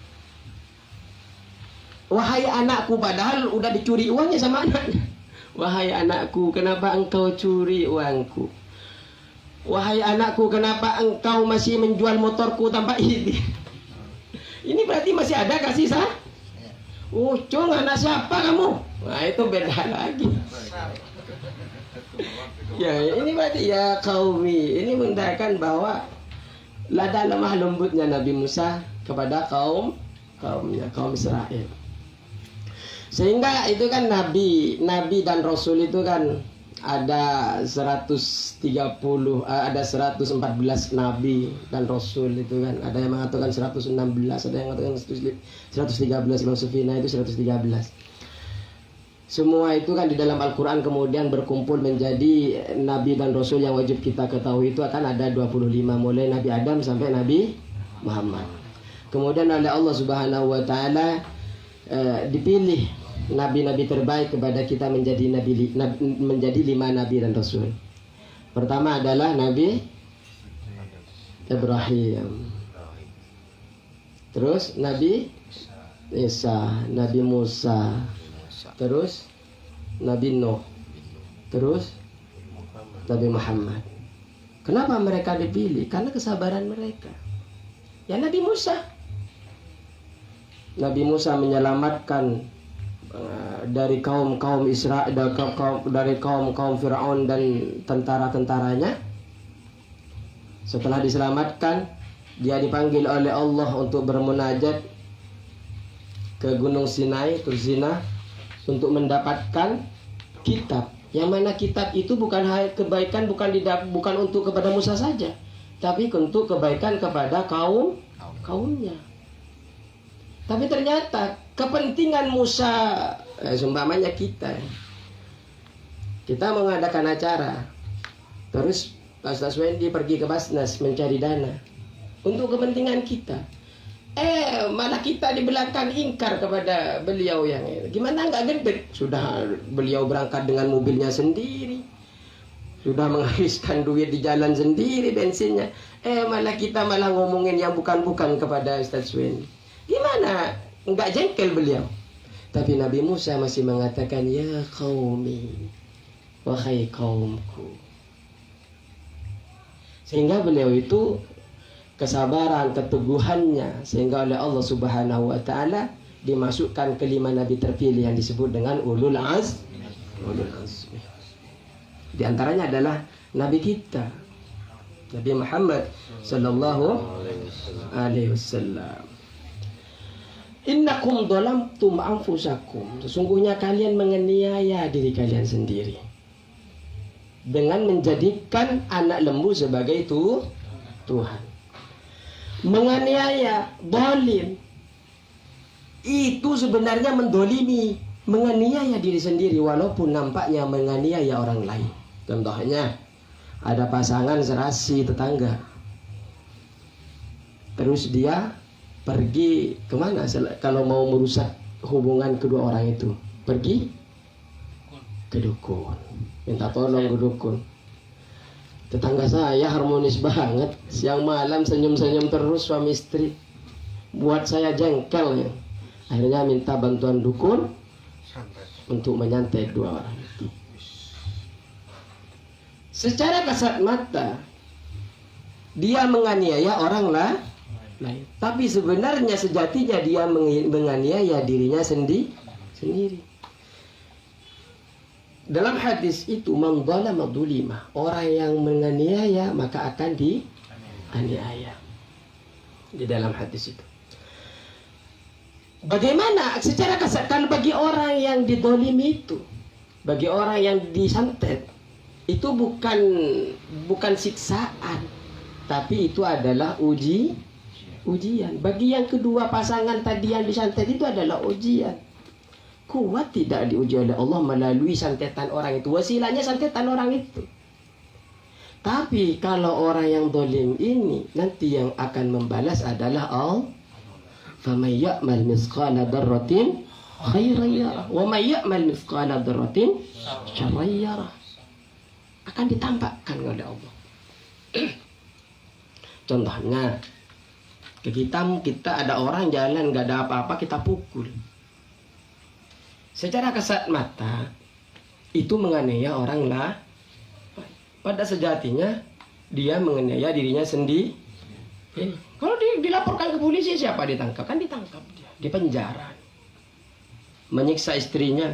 Wahai anakku, padahal udah dicuri uangnya sama anaknya. Wahai anakku, kenapa engkau curi uangku? Wahai anakku, kenapa engkau masih menjual motorku tanpa izin? Ini berarti masih ada kasih sah? Cung, anak siapa kamu? Nah, itu beda lagi. Ya, ini berarti ya qaumi. Ini menandakan bahwa lada lemah lembutnya Nabi Musa kepada kaumnya, kaum Israel. Sehingga itu kan nabi dan rasul itu kan ada 114 nabi dan rasul itu kan. Ada yang mengatakan 116, ada yang mengatakan 113. Imam Sufina itu 113. Semua itu kan di dalam Al-Quran kemudian berkumpul menjadi nabi dan rasul yang wajib kita ketahui. Itu akan ada 25, mulai Nabi Adam sampai Nabi Muhammad. Kemudian oleh Allah Subhanahu wa ta'ala dipilih nabi-nabi terbaik kepada kita menjadi menjadi 5 nabi dan rasul. Pertama adalah Nabi Ibrahim. Terus Nabi Isa, Nabi Musa. Terus Nabi Nuh. Terus Nabi Muhammad. Kenapa mereka dipilih? Karena kesabaran mereka. Ya Nabi Musa. Nabi Musa menyelamatkan dari kaum Israel, dari kaum Firaun dan tentara-tentaranya. Setelah diselamatkan, dia dipanggil oleh Allah untuk bermunajat ke Gunung Sinai, Tursina, untuk mendapatkan kitab. Yang mana kitab itu bukan kebaikan, bukan untuk kepada Musa saja, tapi untuk kebaikan kepada kaumnya. Tapi ternyata kepentingan Musa, seumpamanya kita mengadakan acara, terus Ustaz Wendy pergi ke Basnas mencari dana untuk kepentingan kita. Malah kita di belakang ingkar kepada beliau yang gimana nggak gendek. Sudah beliau berangkat dengan mobilnya sendiri, sudah menghabiskan duit di jalan sendiri bensinnya. Malah kita ngomongin yang bukan-bukan kepada Ustaz Wendy. Gimana? Enggak jengkel beliau. Tapi Nabi Musa masih mengatakan ya qaumi, wahai kaumku. Sehingga beliau itu kesabaran, keteguhannya, sehingga oleh Allah Subhanahu wa ta'ala dimasukkan ke 5 nabi terpilih yang disebut dengan ulul azmi. Di antaranya adalah nabi kita, Nabi Muhammad sallallahu alaihi wasallam. Innakum dhalamtum anfusakum, sesungguhnya kalian menganiaya diri kalian sendiri dengan menjadikan anak lembu sebagai Tuhan. Menganiaya, dolim, itu sebenarnya mendolimi, menganiaya diri sendiri walaupun nampaknya menganiaya orang lain. Contohnya Ada pasangan serasi tetangga. Terus dia pergi kemana kalau mau merusak hubungan kedua orang itu? Pergi ke dukun, minta tolong ke dukun. Tetangga saya harmonis banget, siang malam senyum-senyum terus suami istri, buat saya jengkel ya. Akhirnya minta bantuan dukun untuk menyantet dua orang itu. Secara kasat mata dia menganiaya orang lain, tapi sebenarnya sejatinya dia menganiaya dirinya sendiri. Dalam hadis itu, man dzalama dzulima, orang yang menganiaya maka akan dianiaya. Di dalam hadis itu. Bagaimana secara kasat kalau bagi orang yang didolimi itu, bagi orang yang disantet, itu bukan siksaan, tapi itu adalah ujian. Bagi yang kedua pasangan tadi yang disantet itu adalah ujian. Kuat tidak diuji oleh Allah melalui santetan orang itu, wasilahnya santetan orang itu. Tapi kalau orang yang dolim ini nanti yang akan membalas adalah Allah. فَمَنْ يَعْمَلْ مِثْقَالَ ذَرَّةٍ خَيْرًا يَرَهُ وَمَنْ يَعْمَلْ مِثْقَالَ ذَرَّةٍ شَرًّا يَرَهُ. Akan ditampakkan oleh Allah. Contohnya, kita ada orang jalan nggak ada apa-apa kita pukul. Secara kasat mata itu menganiaya orang lah. Pada sejatinya dia menganiaya dirinya sendiri. Kalau dilaporkan ke polisi siapa ditangkap? Kan ditangkap dia, di penjara. Menyiksa istrinya,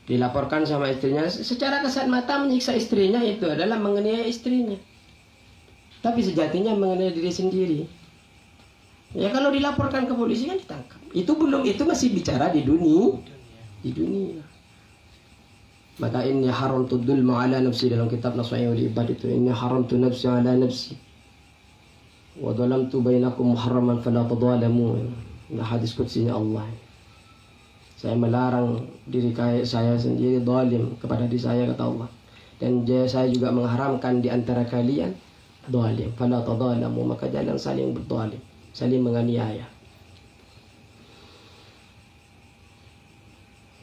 dilaporkan sama istrinya. Secara kasat mata menyiksa istrinya itu adalah menganiaya istrinya. Tapi sejatinya menganiaya diri sendiri. Ya kalau dilaporkan ke polisi kan ditangkap. Itu masih bicara di dunia. Maka inni haramtu dzulma ala nafsi, dalam kitab Nasihatul Ibad itu, inni haramtu nafsi ala nafsi wa dhalamtu bainakum muharraman fala tadhalamu. Nah, hadis qudsinya Allah. Saya melarang diri saya sendiri zalim kepada diri saya, kata Allah. Dan saya juga mengharamkan di antara kalian zalim. Fala tadhalamu, maka jangan saling berzalim, saling menganiaya.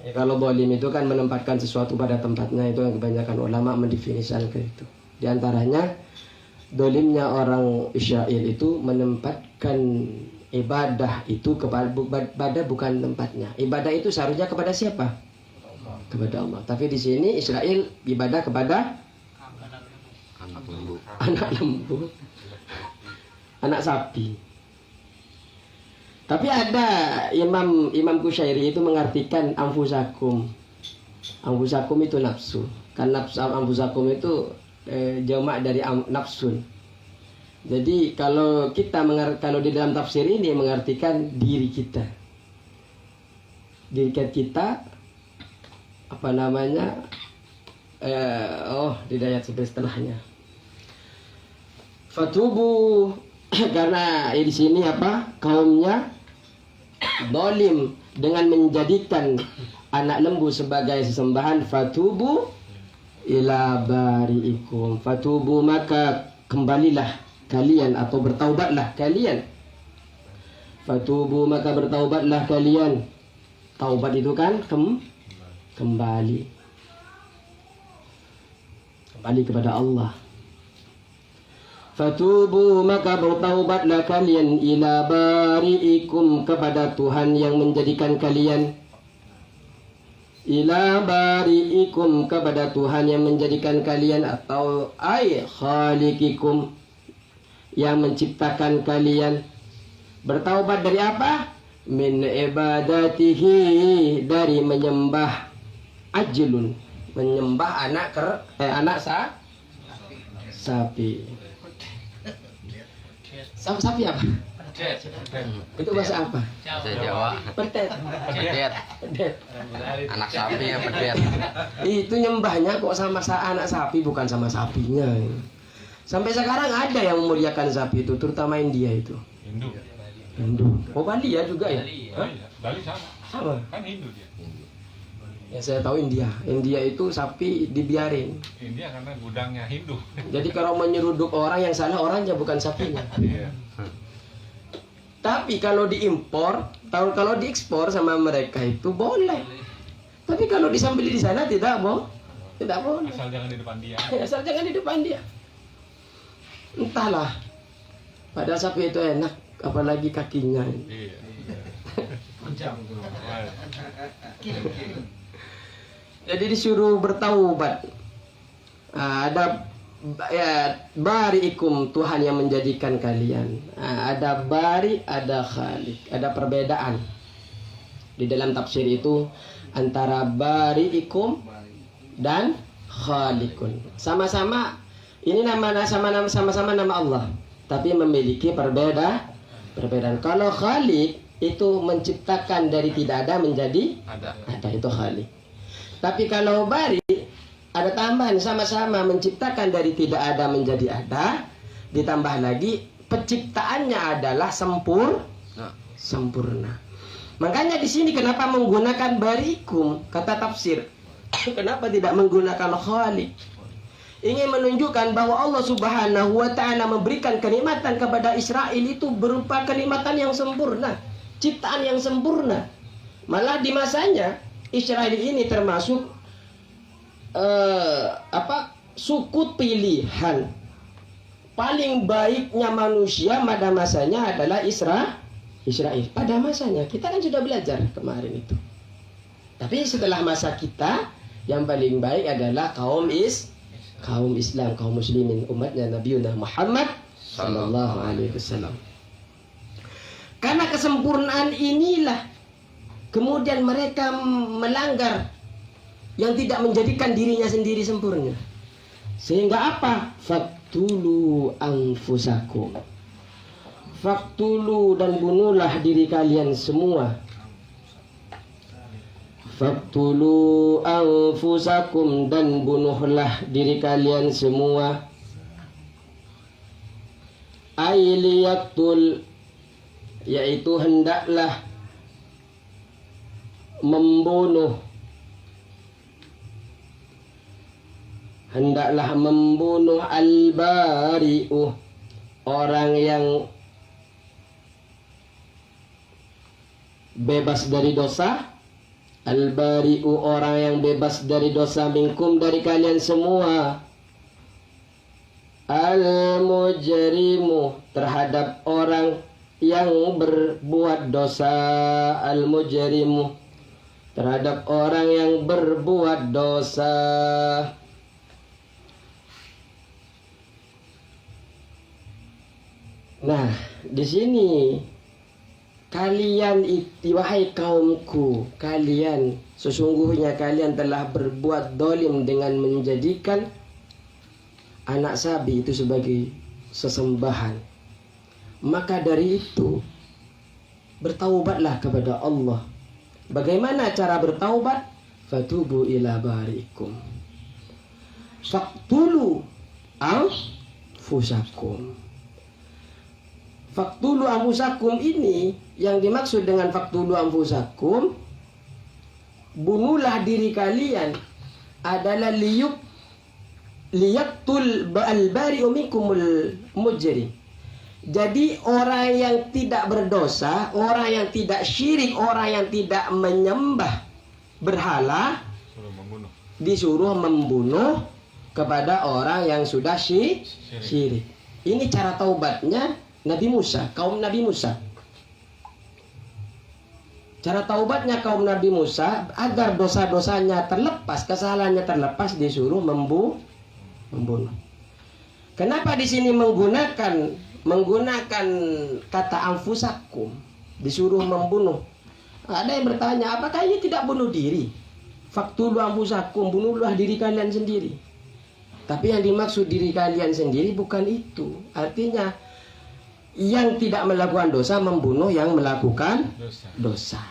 Ya, kalau zalim itu kan menempatkan sesuatu pada tempatnya, itu yang kebanyakan ulama mendefinisikan itu. Di antaranya zalimnya orang Israel itu menempatkan ibadah itu kepada bukan tempatnya. Ibadah itu seharusnya kepada siapa? Kepada Allah. Tapi di sini Israel ibadah kepada anak lembu, anak sapi. Tapi ada Imam Kusyairi itu mengartikan anfusakum. Anfusakum itu nafsu. Kan anfusakum itu jamak dari nafsun. Jadi kalau di dalam tafsir ini mengartikan diri kita. Diri kita di ayat setelahnya. Fatubu, karena di sini kaumnya zalim dengan menjadikan anak lembu sebagai sesembahan. Fatubu ila bari'ikum, fatubu maka kembalilah kalian atau bertaubatlah kalian. Fatubu maka bertaubatlah kalian. Taubat itu kan kembali kepada Allah. Fatubu maka bertaubatlah kalian ila bari'ikum, kepada Tuhan yang menjadikan kalian. Ila bari'ikum, kepada Tuhan yang menjadikan kalian, atau ay khaliqikum, yang menciptakan kalian. Bertaubat dari apa? Min ibadatihi, dari menyembah ajlun, menyembah anak sapi. Sapi apa? Itu bahasa apa? Bahasa Jawa. Pedet. Anak sapi ya pedet. Itu nyembahnya kok sama anak sapi, bukan sama sapinya. Sampai sekarang ada yang memuliakan sapi itu, terutama India itu. Hindu. Oh, Bali ya juga ya? Bali sama. Sama. Kan Hindu dia. Ya saya tahu India. India itu sapi dibiarin. India karena gudangnya Hindu. Jadi kalau menyeruduk orang, yang salah orangnya bukan sapinya. Iya. Tapi kalau diimpor, kalau diekspor sama mereka itu boleh. Tapi kalau disembelih di sana tidak boleh. Asal jangan di depan dia. Asal jangan di depan dia. Entahlah. Padahal sapi itu enak, apalagi kakinya. Iya. Jadi disuruh bertaubat. Ada ya, bari'ikum, Tuhan yang menjadikan kalian. Ada bari, ada khalik, ada perbedaan di dalam tafsir itu antara bari'ikum dan khalikun. Sama-sama ini sama-sama nama Allah, tapi memiliki perbedaan. Kalau khalik itu menciptakan dari tidak ada menjadi ada, itu khalik. Tapi kalau bari ada tambahan, sama-sama menciptakan dari tidak ada menjadi ada, ditambah lagi penciptaannya adalah sempurna. Makanya di sini kenapa menggunakan barikum kata tafsir? Kenapa tidak menggunakan khalik? Ingin menunjukkan bahwa Allah Subhanahu wa taala memberikan kenikmatan kepada Israel itu berupa kenikmatan yang sempurna, ciptaan yang sempurna. Malah di masanya Israel ini termasuk suku pilihan. Paling baiknya manusia pada masanya adalah Israel. Pada masanya kita kan sudah belajar kemarin itu. Tapi setelah masa kita, yang paling baik adalah kaum Islam, kaum muslimin, umatnya Nabi Muhammad sallallahu alaihi wasallam. Karena kesempurnaan inilah kemudian mereka melanggar yang tidak menjadikan dirinya sendiri sempurna. Sehingga apa? Faktulu anfusakum. Faktulu, dan bunuhlah diri kalian semua. Faktulu anfusakum, dan bunuhlah diri kalian semua. Ailiyaktul, yaitu hendaklah membunuh, al-bari'u, orang yang bebas dari dosa. Al-bari'u, orang yang bebas dari dosa, minkum, dari kalian semua. Al-mujrimu, terhadap orang yang berbuat dosa. Al-mujrimu, terhadap orang yang berbuat dosa. Nah, di sini kalian, wahai kaumku, kalian sesungguhnya kalian telah berbuat dolim dengan menjadikan anak sapi itu sebagai sesembahan. Maka dari itu bertaubatlah kepada Allah. Bagaimana cara bertaubat? Fatubu ila barikum. Faktulu anfusakum. Faktulu anfusakum ini, yang dimaksud dengan faktulu anfusakum, bunuhlah diri kalian, adalah liyaktul al-bari'u minkumul mujrim. Jadi orang yang tidak berdosa, orang yang tidak syirik, orang yang tidak menyembah berhala, disuruh membunuh kepada orang yang sudah syirik. Ini cara taubatnya Nabi Musa, kaum Nabi Musa. Cara taubatnya kaum Nabi Musa, agar dosa-dosanya terlepas, kesalahannya terlepas, disuruh membunuh. Kenapa di sini menggunakan kata anfusakum, disuruh membunuh? Ada yang bertanya, apakah ini tidak bunuh diri? Faktulu anfusakum, bunuhlah diri kalian sendiri. Tapi yang dimaksud diri kalian sendiri bukan itu. Artinya yang tidak melakukan dosa membunuh yang melakukan dosa.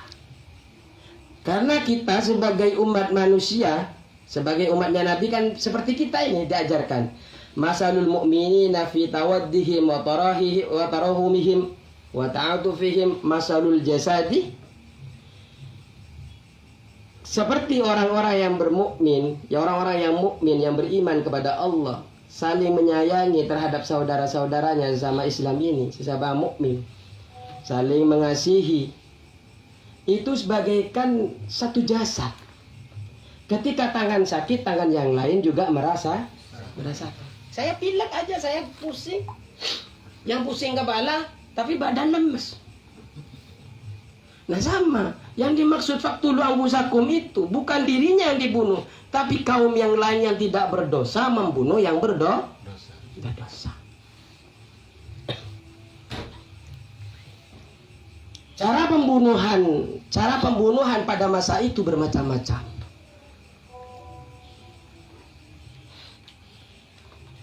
Karena kita sebagai umat manusia, sebagai umatnya Nabi, kan seperti kita ini diajarkan. Masalul mu'minina fi tawaddihim wa tarahumihim wa ta'atufihim masalul jasadi. seperti orang-orang yang bermukmin, ya orang-orang yang mukmin yang beriman kepada Allah, saling menyayangi terhadap saudara-saudaranya sama Islam ini, sesama mukmin, saling mengasihi. Itu sebagaikan satu jasad. Ketika tangan sakit, tangan yang lain juga merasakan. Saya pilek aja, saya pusing. Yang pusing kepala, tapi badan lemes. Nah sama, yang dimaksud faktulu anfusakum itu bukan dirinya yang dibunuh, tapi kaum yang lain yang tidak berdosa membunuh yang berdosa. Cara pembunuhan pada masa itu bermacam-macam.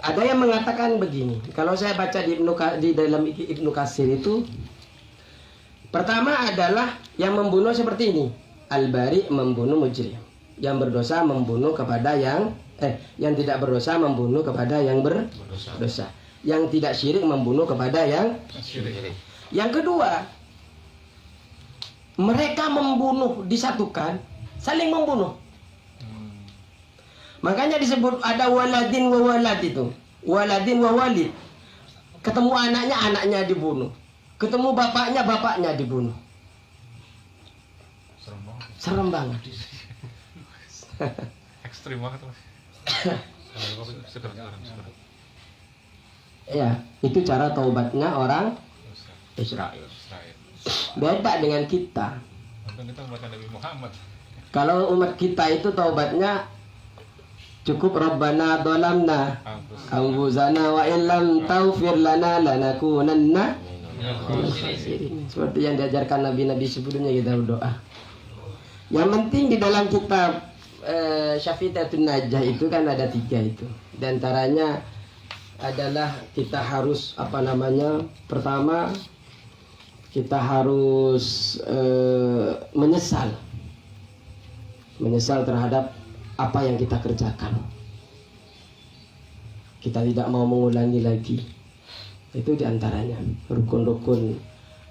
Ada yang mengatakan begini, kalau saya baca di dalam Ibnu Katsir itu, pertama adalah yang membunuh seperti ini, al-bari membunuh mujrim, yang berdosa membunuh kepada yang tidak berdosa membunuh kepada yang berdosa, yang tidak syirik membunuh kepada yang syirik. Yang kedua, mereka membunuh disatukan, saling membunuh. Makanya disebut ada waladin wa walad itu. Waladin wa walid. Ketemu anaknya dibunuh. Ketemu bapaknya dibunuh. Serem banget. Ekstrim banget Mas. Ya, itu cara taubatnya orang Israel. Beda dengan kita. Kita umat Nabi Muhammad. Kalau umat kita itu taubatnya cukup Rabbana dhalamna anfusana wa illam taghfir lana lanakunanna minal khasirin. Seperti yang diajarkan nabi-nabi sebelumnya kita berdoa. Yang penting di dalam kitab Syafi'atun Najah itu kan ada 3 itu. Di antaranya adalah kita harus pertama kita harus menyesal terhadap apa yang kita kerjakan. Kita tidak mau mengulangi lagi. Itu diantaranya rukun-rukun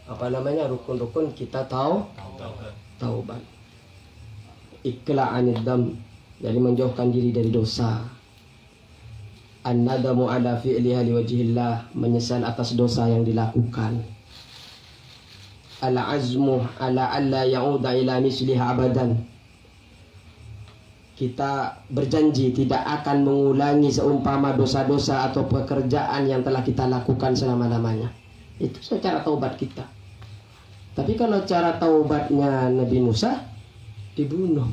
rukun kita taubat. Iqla' anid dam, jadi menjauhkan diri dari dosa. An-nadamu ala fi'liha liwajhillah, menyesal atas dosa yang dilakukan. Al-azmu ala alla ya'uda ila misliha abadan, kita berjanji tidak akan mengulangi seumpama dosa-dosa atau pekerjaan yang telah kita lakukan selama-lamanya. Itu secara taubat kita. Tapi kalau cara taubatnya Nabi Musa, dibunuh.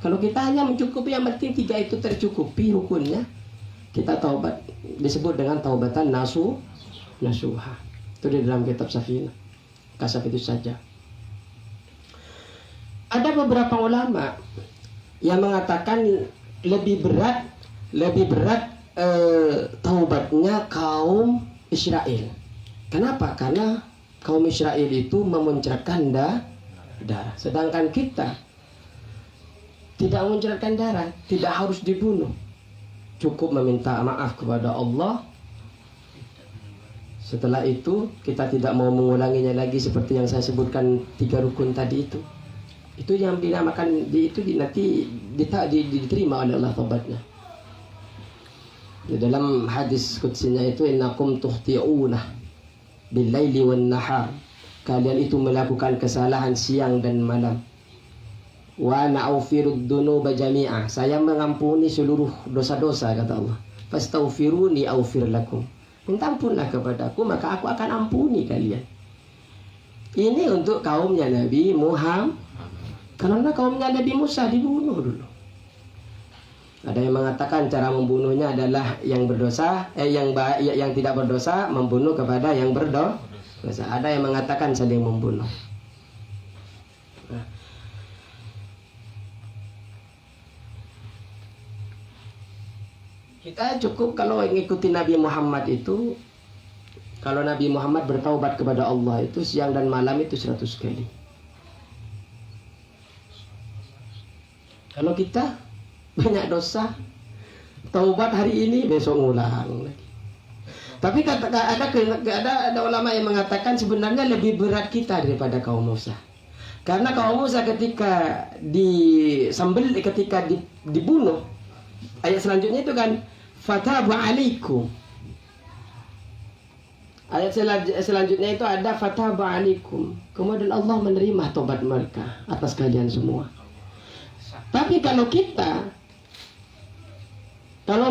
Kalau kita hanya mencukupi yang penting 3 itu tercukupi rukunnya, kita taubat. Disebut dengan taubatan nasuha. Itu di dalam kitab Safinah Kasaf itu saja. Ada beberapa ulama yang mengatakan lebih berat taubatnya kaum Israel. Kenapa? Karena kaum Israel itu memuncratkan darah, sedangkan kita tidak memuncratkan darah, tidak harus dibunuh, cukup meminta maaf kepada Allah. Setelah itu kita tidak mau mengulanginya lagi seperti yang saya sebutkan 3 rukun tadi itu. Itu yang dinamakan nanti diterima oleh Allah taubatnya. Di dalam hadis qudsinya itu, innakum tuhti'una bil-laili wan-nahar, kalian itu melakukan kesalahan siang dan malam. Wa na'ufirud dunuba jami'a, saya mengampuni seluruh dosa-dosa, kata Allah. Fastaghfiruni aghfir lakum, minta ampunlah kepadaku maka aku akan ampuni kalian. Ini untuk kaumnya Nabi Muhammad. Karena kaumnya Nabi Musa dibunuh dulu. Ada yang mengatakan cara membunuhnya adalah yang berdosa, yang tidak berdosa membunuh kepada yang berdosa. Ada yang mengatakan saling membunuh. Nah. Kita cukup kalau mengikuti Nabi Muhammad itu, kalau Nabi Muhammad bertaubat kepada Allah itu siang dan malam itu 100 kali. Kalau kita banyak dosa, taubat hari ini besok ngulang lagi. Tapi ada ulama yang mengatakan sebenarnya lebih berat kita daripada kaum Musa. Karena kaum Musa ketika dibunuh, ayat selanjutnya itu kan fataba alaikum. Ayat selanjutnya itu ada fataba alaikum. Kemudian Allah menerima tobat mereka atas kalian semua. Tapi kalau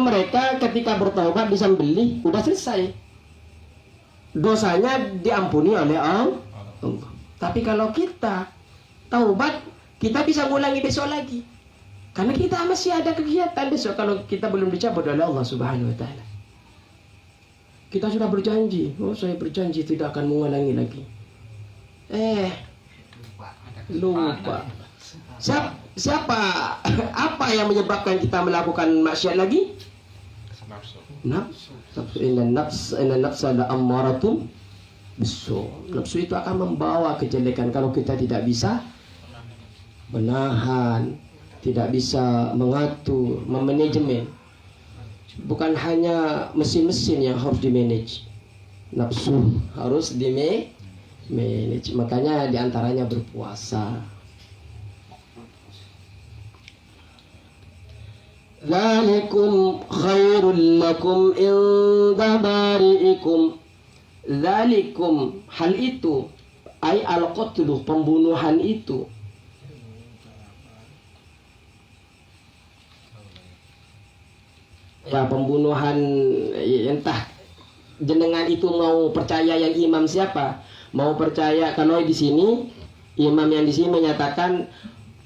mereka ketika bertaubat disembelih, udah selesai. Dosanya diampuni oleh Allah. Tapi kalau kita taubat, kita bisa ngulangi besok lagi. Karena kita masih ada kegiatan besok kalau kita belum dicabut oleh Allah Subhanahu wa taala. Kita sudah berjanji, saya berjanji tidak akan mengulangi lagi. Lupa. Siapa apa yang menyebabkan kita melakukan maksiat lagi? Nafsu. Inna nafsa la ammaratum bisu. Nafsu itu akan membawa kejelekan kalau kita tidak bisa menahan, tidak bisa mengatur, memanajemen. Bukan hanya mesin-mesin yang harus dimanage, nafsu harus dimanage. Makanya diantaranya berpuasa. Zalikum khairul lakum inda bari'ikum. Zalikum, hal itu, ay al-qatlu, pembunuhan itu. Ya, pembunuhan, entah jenengan itu mau percaya yang imam siapa, mau percaya. Kalau di sini imam yang di sini menyatakan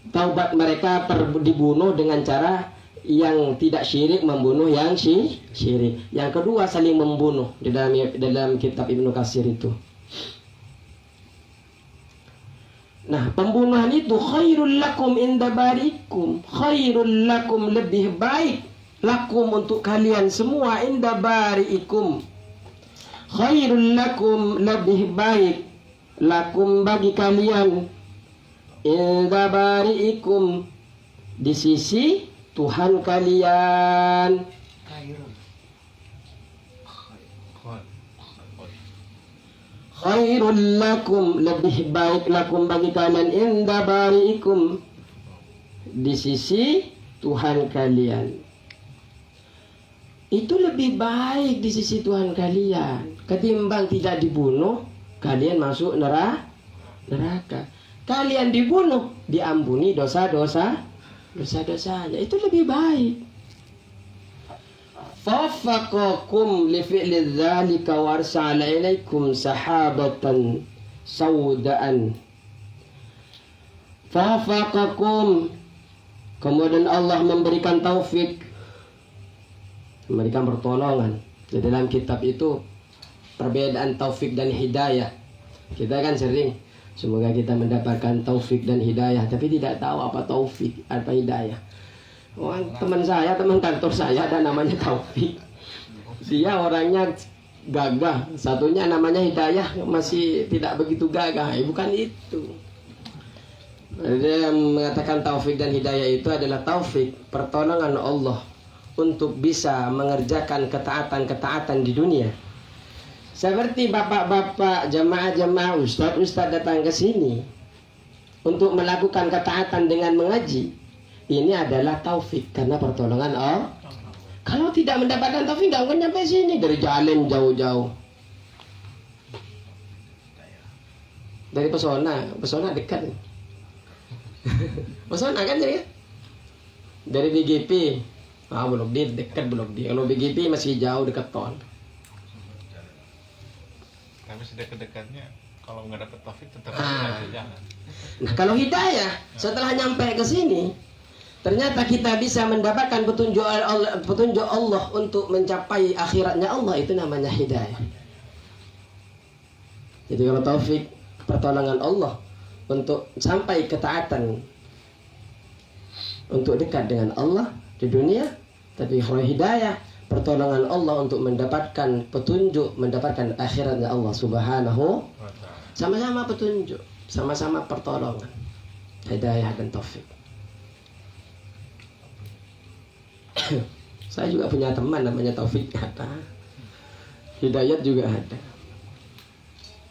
taubat mereka dibunuh dengan cara yang tidak syirik membunuh yang syirik. Yang kedua saling membunuh di dalam kitab Ibnu Katsir itu. Nah, pembunuhan itu khairul lakum inda barikum. Khairul lakum, lebih baik lakum untuk kalian semua, inda barikum. Khairul lakum, lebih baik lakum bagi kalian, inda barikum, di sisi Tuhan kalian. Khairul lakum, lebih baik lakum bagi kalian, inda bari'ikum, di sisi Tuhan kalian. Itu lebih baik di sisi Tuhan kalian ketimbang tidak dibunuh, kalian masuk neraka. Kalian dibunuh, diampuni dosa-dosanya. Itu lebih baik. Fafaqakum li fi'li dzalika wa arsala ilaikum sahabatan saudaan. Fafaqakum, kemudian Allah memberikan taufik, memberikan pertolongan. Di dalam kitab itu perbedaan taufik dan hidayah. Kita kan sering, semoga kita mendapatkan taufik dan hidayah, tapi tidak tahu apa taufik, apa hidayah. Teman kantor saya ada namanya Taufik. Dia orangnya gagah. Satunya namanya Hidayah, masih tidak begitu gagah. Bukan itu. Dia mengatakan taufik dan hidayah itu adalah taufik, pertolongan Allah untuk bisa mengerjakan ketaatan-ketaatan di dunia. Seperti bapak-bapak, jamaah-jamaah, ustaz-ustaz datang ke sini untuk melakukan ketaatan dengan mengaji. Ini adalah taufik karena pertolongan Allah. Kalau tidak mendapatkan taufik, nggak akan nyampe sini, dari jalan jauh-jauh. Dari pesona dekat. Pesona kan jadi. Dari BGP, Blok D dekat Blok D. Kalau BGP masih jauh, dekat tol. Tapi sedekat-dekatnya kalau nggak dapat taufik tetap aja jalan. Nah, kalau hidayah setelah nyampe ke sini, ternyata kita bisa mendapatkan petunjuk Allah untuk mencapai akhiratnya Allah, itu namanya hidayah. Jadi kalau taufik, pertolongan Allah untuk sampai ketaatan, untuk dekat dengan Allah di dunia. Tapi kalau hidayah, pertolongan Allah untuk mendapatkan petunjuk, mendapatkan akhiratnya Allah Subhanahu. Sama-sama petunjuk, sama-sama pertolongan, hidayah dan taufik. Saya juga punya teman namanya Taufik, ada. Hidayat juga ada.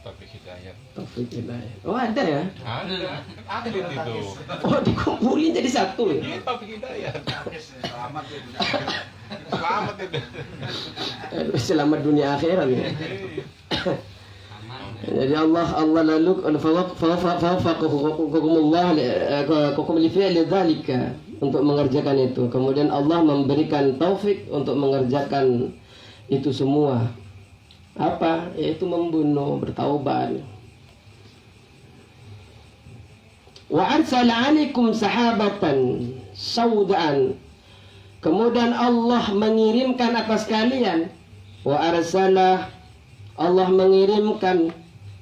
Tapi hidayat Taufik Hidayat. Oh ada ya? Ada. Atlet itu. Oh dikumpulin jadi satu ya? Ini Taufik Hidayat. Selamat itu. Aduh, selamat dunia akhirat ya. Jadi Allah lalu fawafaqakum li fi'li dzalika, untuk mengerjakan itu. Kemudian Allah memberikan taufik untuk mengerjakan itu semua. Apa? Yaitu membunuh, bertaubat. Wa arsala 'alaikum sahabatan saudaan. Kemudian Allah mengirimkan atas kalian, wa arsala, Allah mengirimkan,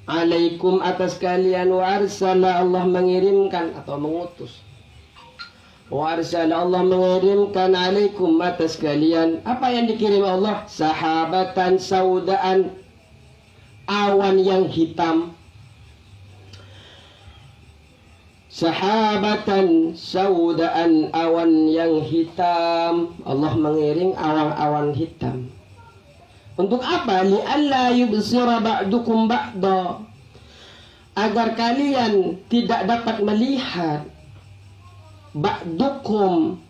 alaikum atas kalian, wa arsala, Allah mengirimkan atau mengutus. Wa arsala, Allah mengirimkan, alaikum atas kalian. Apa yang dikirim Allah? Sahabatan saudaan, awan yang hitam. Sahabatan saudaan, awan yang hitam. Allah mengiring awan-awan hitam. Untuk apa? Li'alla yubsira ba'dukum ba'da, agar kalian tidak dapat melihat ba'dukum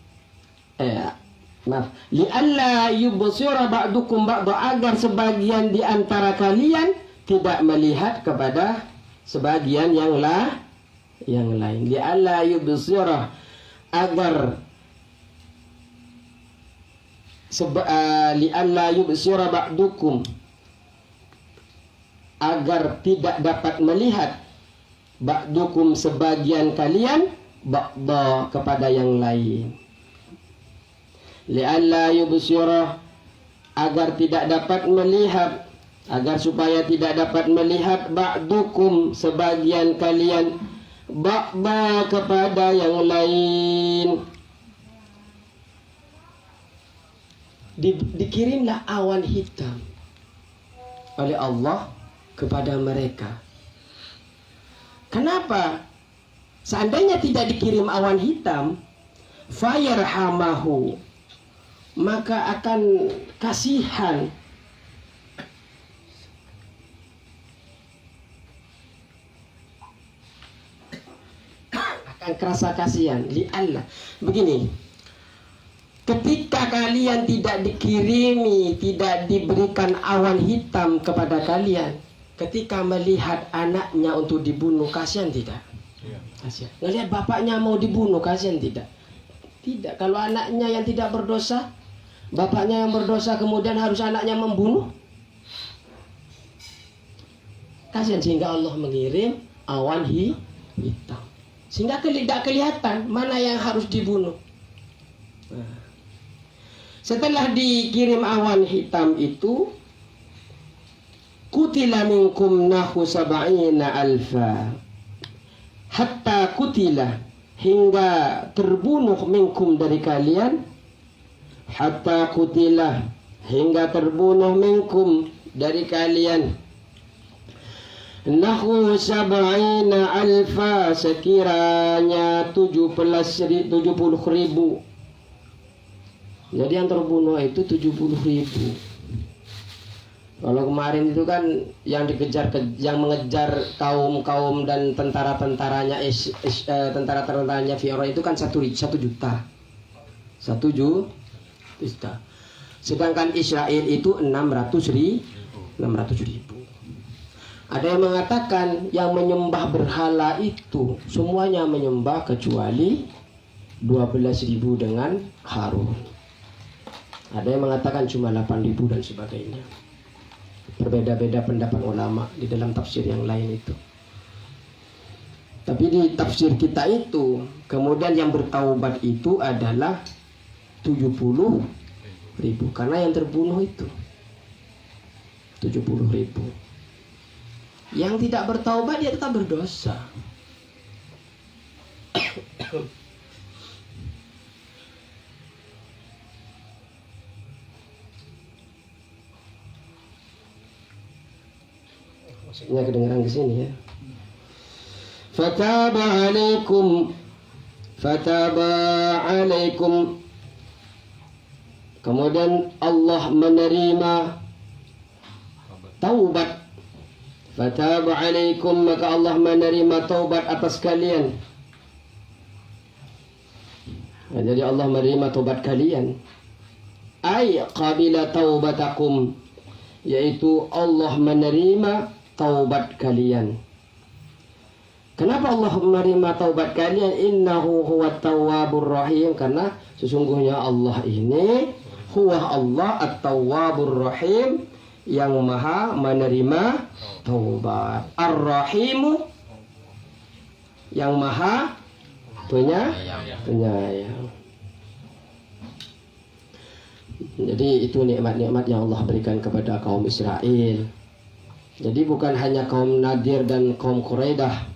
li'alla yubsira ba'dukum ba'da, agar sebagian di antara kalian tidak melihat kepada sebagian yang lain. Li'alla yubsira, agar li'alla yubsira ba'dukum, agar tidak dapat melihat ba'dukum sebagian kalian ba'da kepada yang lain. Li'alla yubsira, agar tidak dapat melihat, agar supaya tidak dapat melihat ba'dukum sebagian kalian ba'da kepada yang lain. Dikirimlah awan hitam oleh Allah kepada mereka. Kenapa? Seandainya tidak dikirim awan hitam, fayarhamahu, maka akan kasihan, akan kerasa kasihan. Li'allah, begini, ketika kalian tidak dikirimi, tidak diberikan awan hitam kepada kalian, ketika melihat anaknya untuk dibunuh, kasihan tidak? Kasihan. Ngelihat bapaknya mau dibunuh, kasihan tidak? Tidak. Kalau anaknya yang tidak berdosa, bapaknya yang berdosa, kemudian harus anaknya membunuh, kasihan. Sehingga Allah mengirim awan hitam, sehingga tidak kelihatan mana yang harus dibunuh. Setelah dikirim awan hitam itu, kutila minkum nahu sab'ina alfa, hatta kutila, hingga terbunuh, minkum dari kalian, hatta kutila, hingga terbunuh, minkum dari kalian, nahu sab'ina alfa, sekiranya 70.000. Jadi yang terbunuh itu 70.000. Kalau kemarin itu kan yang dikejar, yang mengejar kaum dan tentara-tentaranya tentara-tentaranya Fir'aun itu kan 1 juta. 1 juta. Sedangkan Israel itu 600.000. Ada yang mengatakan yang menyembah berhala itu semuanya menyembah kecuali 12.000 dengan Harun. Ada yang mengatakan cuma 8.000 dan sebagainya. Berbeda-beda pendapat ulama di dalam tafsir yang lain itu. Tapi di tafsir kita itu, kemudian yang bertaubat itu adalah 70.000, karena yang terbunuh itu 70.000. Yang tidak bertaubat dia tetap berdosa. Maksudnya kedengaran ke sini ya. Fataba alaikum. Kemudian Allah menerima taubat. Fataba alaikum, maka Allah menerima taubat atas kalian. Nah, jadi Allah menerima taubat kalian. Ay qabila taubatakum, yaitu Allah menerima taubat kalian. Kenapa Allah menerima taubat kalian? Innahu huwat tawwabur rahim, karena sesungguhnya Allah ini huwa Allah at-tawwabur rahim, yang maha menerima taubat. Ar-rahimu, yang maha penyayang. Jadi itu nikmat-nikmat yang Allah berikan kepada kaum Israel. Jadi bukan hanya kaum Nadir dan kaum Quraidah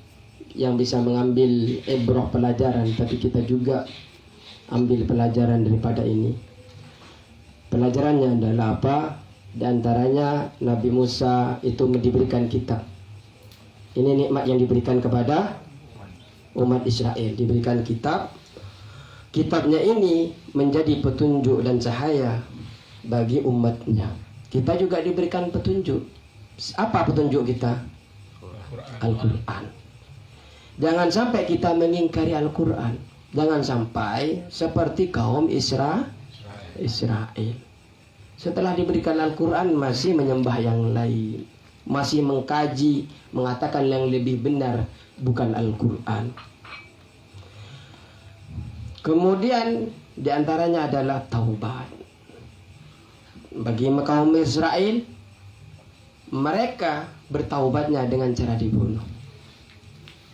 yang bisa mengambil ibrah pelajaran, tapi kita juga ambil pelajaran daripada ini. Pelajarannya adalah apa? Di antaranya Nabi Musa itu diberikan kitab. Ini nikmat yang diberikan kepada umat Israel, diberikan kitab. Kitabnya ini menjadi petunjuk dan cahaya bagi umatnya. Kita juga diberikan petunjuk. Apa petunjuk kita? Al-Quran. Jangan sampai kita mengingkari Al-Quran. Jangan sampai seperti kaum Israel. Setelah diberikan Al-Quran masih menyembah yang lain, masih mengkaji, mengatakan yang lebih benar bukan Al-Quran. Kemudian diantaranya adalah taubat. Bagi kaum Israel, mereka bertaubatnya dengan cara dibunuh.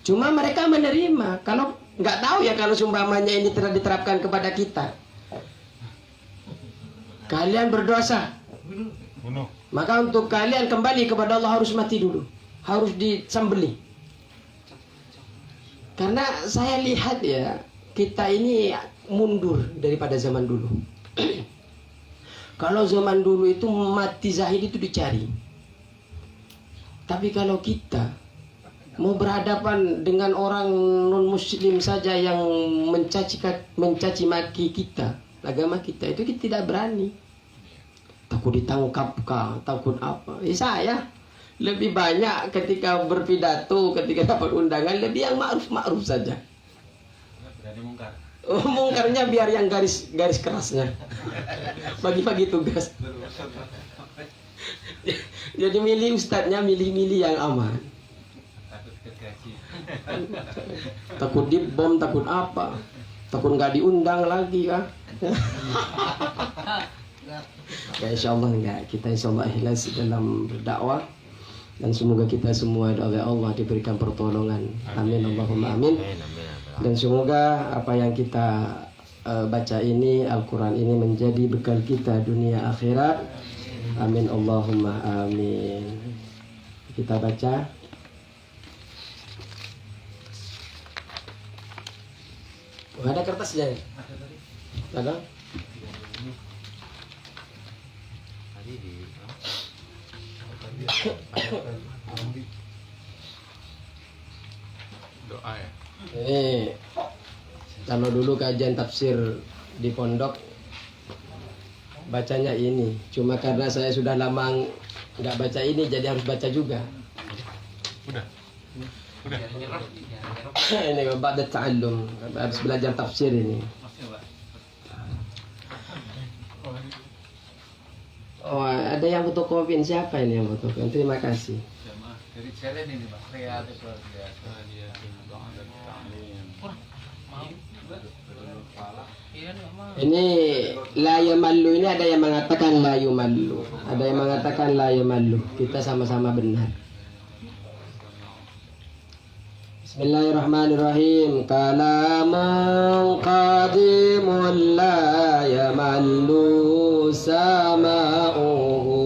Cuma mereka menerima. Kalau nggak tahu ya, kalau sumpamanya ini telah diterapkan kepada kita, kalian berdosa, Bunuh. maka untuk kalian kembali kepada Allah harus mati dulu, harus disembelih. Karena saya lihat ya, kita ini mundur daripada zaman dulu. Kalau zaman dulu itu mati zahid itu dicari. Tapi kalau kita mau berhadapan dengan orang non muslim saja yang mencaci maki kita, agama kita, itu kita tidak berani. Takut ditangkap kah, takut apa. Saya lebih banyak ketika berpidato, ketika dapat undangan, lebih yang ma'ruf saja. Berani mungkar. Mungkarnya biar yang garis kerasnya. Bagi-bagi tugas. Jadi milih ustadznya, milih yang aman. Takut dibom, takut apa, takut nggak diundang lagi kan. Ya insyaallah enggak, kita insyaallah ikhlas dalam berdakwah, dan semoga kita semua oleh Allah diberikan pertolongan. Amin Allahumma amin. Dan semoga apa yang kita baca ini, Al-Quran ini menjadi bekal kita dunia akhirat. Amin Allahumma amin. Kita baca. Oh, ada kertasnya? Ada? Doa ya. Kalau dulu kajian tafsir di pondok bacanya ini. Cuma karena saya sudah lama nggak baca ini, jadi harus baca juga. Udah. Ini ba'da ta'allum, harus belajar tafsir ini. Oh, ada yang fotokopiin. Siapa ini yang fotokopiin? Terima kasih. Dari challenge ini Pak, kreatif luar biasa. Ini la yamallu, ini ada yang mengatakan la yumallu, ada yang mengatakan la yamallu. Kita sama-sama benar. Bismillahirrahmanirrahim. Kalamun qadimun la yamallu sama'uhu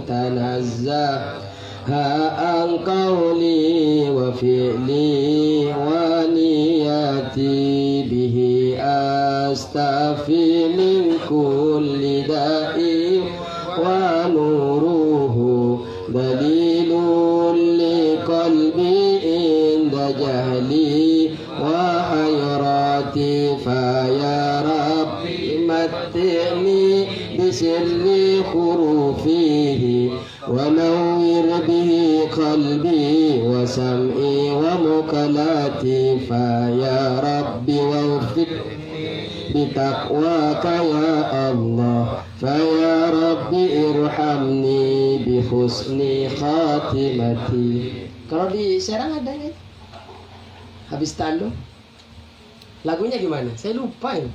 tanazzaha an qawli wa fi'li wa niyati bihi astafi min kulli da'i wa nuruhu dalilun li qalbi inda jahli wa hayrati fa ya rabbi matti'ni bisirri khurufihi wa nawwi به قلبي وسمعي ومقلاتي فيا رب وفقني بتقواك يا الله فيا رب ارحمني بحسن خاتمتي. Kalau di Serang ada ya? Habis talo lagunya gimana? Saya lupa ini.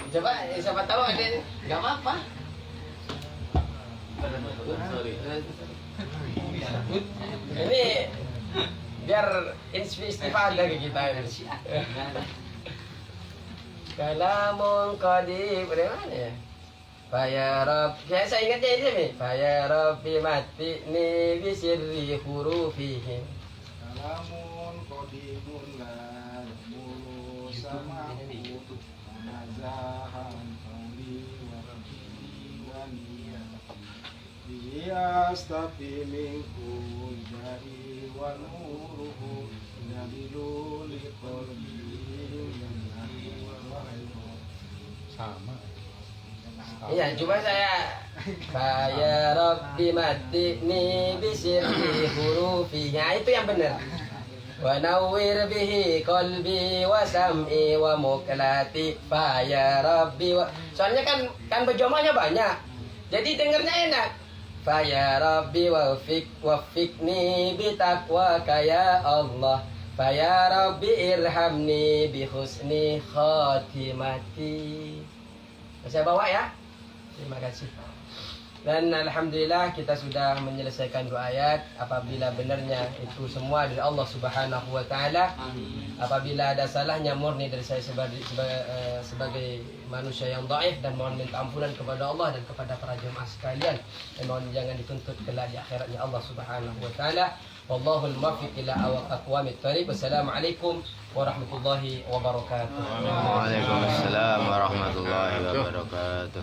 Coba siapa tahu ada, nggak apa-apa. Ini biar istifadah ke kita ini. Kalamun qadim, bagaimana ya? Faya Rabb, saya ingatnya ini nih. Faya Rabbi mati ni bisirri hurufihim. Kalamun qadimun la yamulu sama'u nazahan qawli wa rabbi wa niyati biyastafi minkum jari wa nuruhu nabilu liqalbi wa Sama. Iya, coba saya. Faya Rabbi mati ni bisirri hurufinya, itu yang benar. Wa nawwir bihi qalbi wa sam'i wa muqlati faya Rabbi wa... Soalnya kan berjamaahnya banyak. Jadi dengarnya enak. Faya Rabbi wafiqni bi taqwaka ya Allah. Faya Rabbi irhamni bi husni khatimati. Saya bawa ya. Terima kasih. Dan alhamdulillah kita sudah menyelesaikan 2 ayat. Apabila benarnya itu semua dari Allah Subhanahu wa taala. Apabila ada salahnya murni dari saya sebagai manusia yang dhaif, dan mohon minta ampunan kepada Allah dan kepada para jemaah sekalian. Dan mohon jangan dituntut kelak di akhiratnya Allah Subhanahu wa taala. Wallahul muwaffiq ila aqwamit thariq. Wassalamualaikum warahmatullahi wabarakatuh. Waalaikumsalam warahmatullahi wabarakatuh.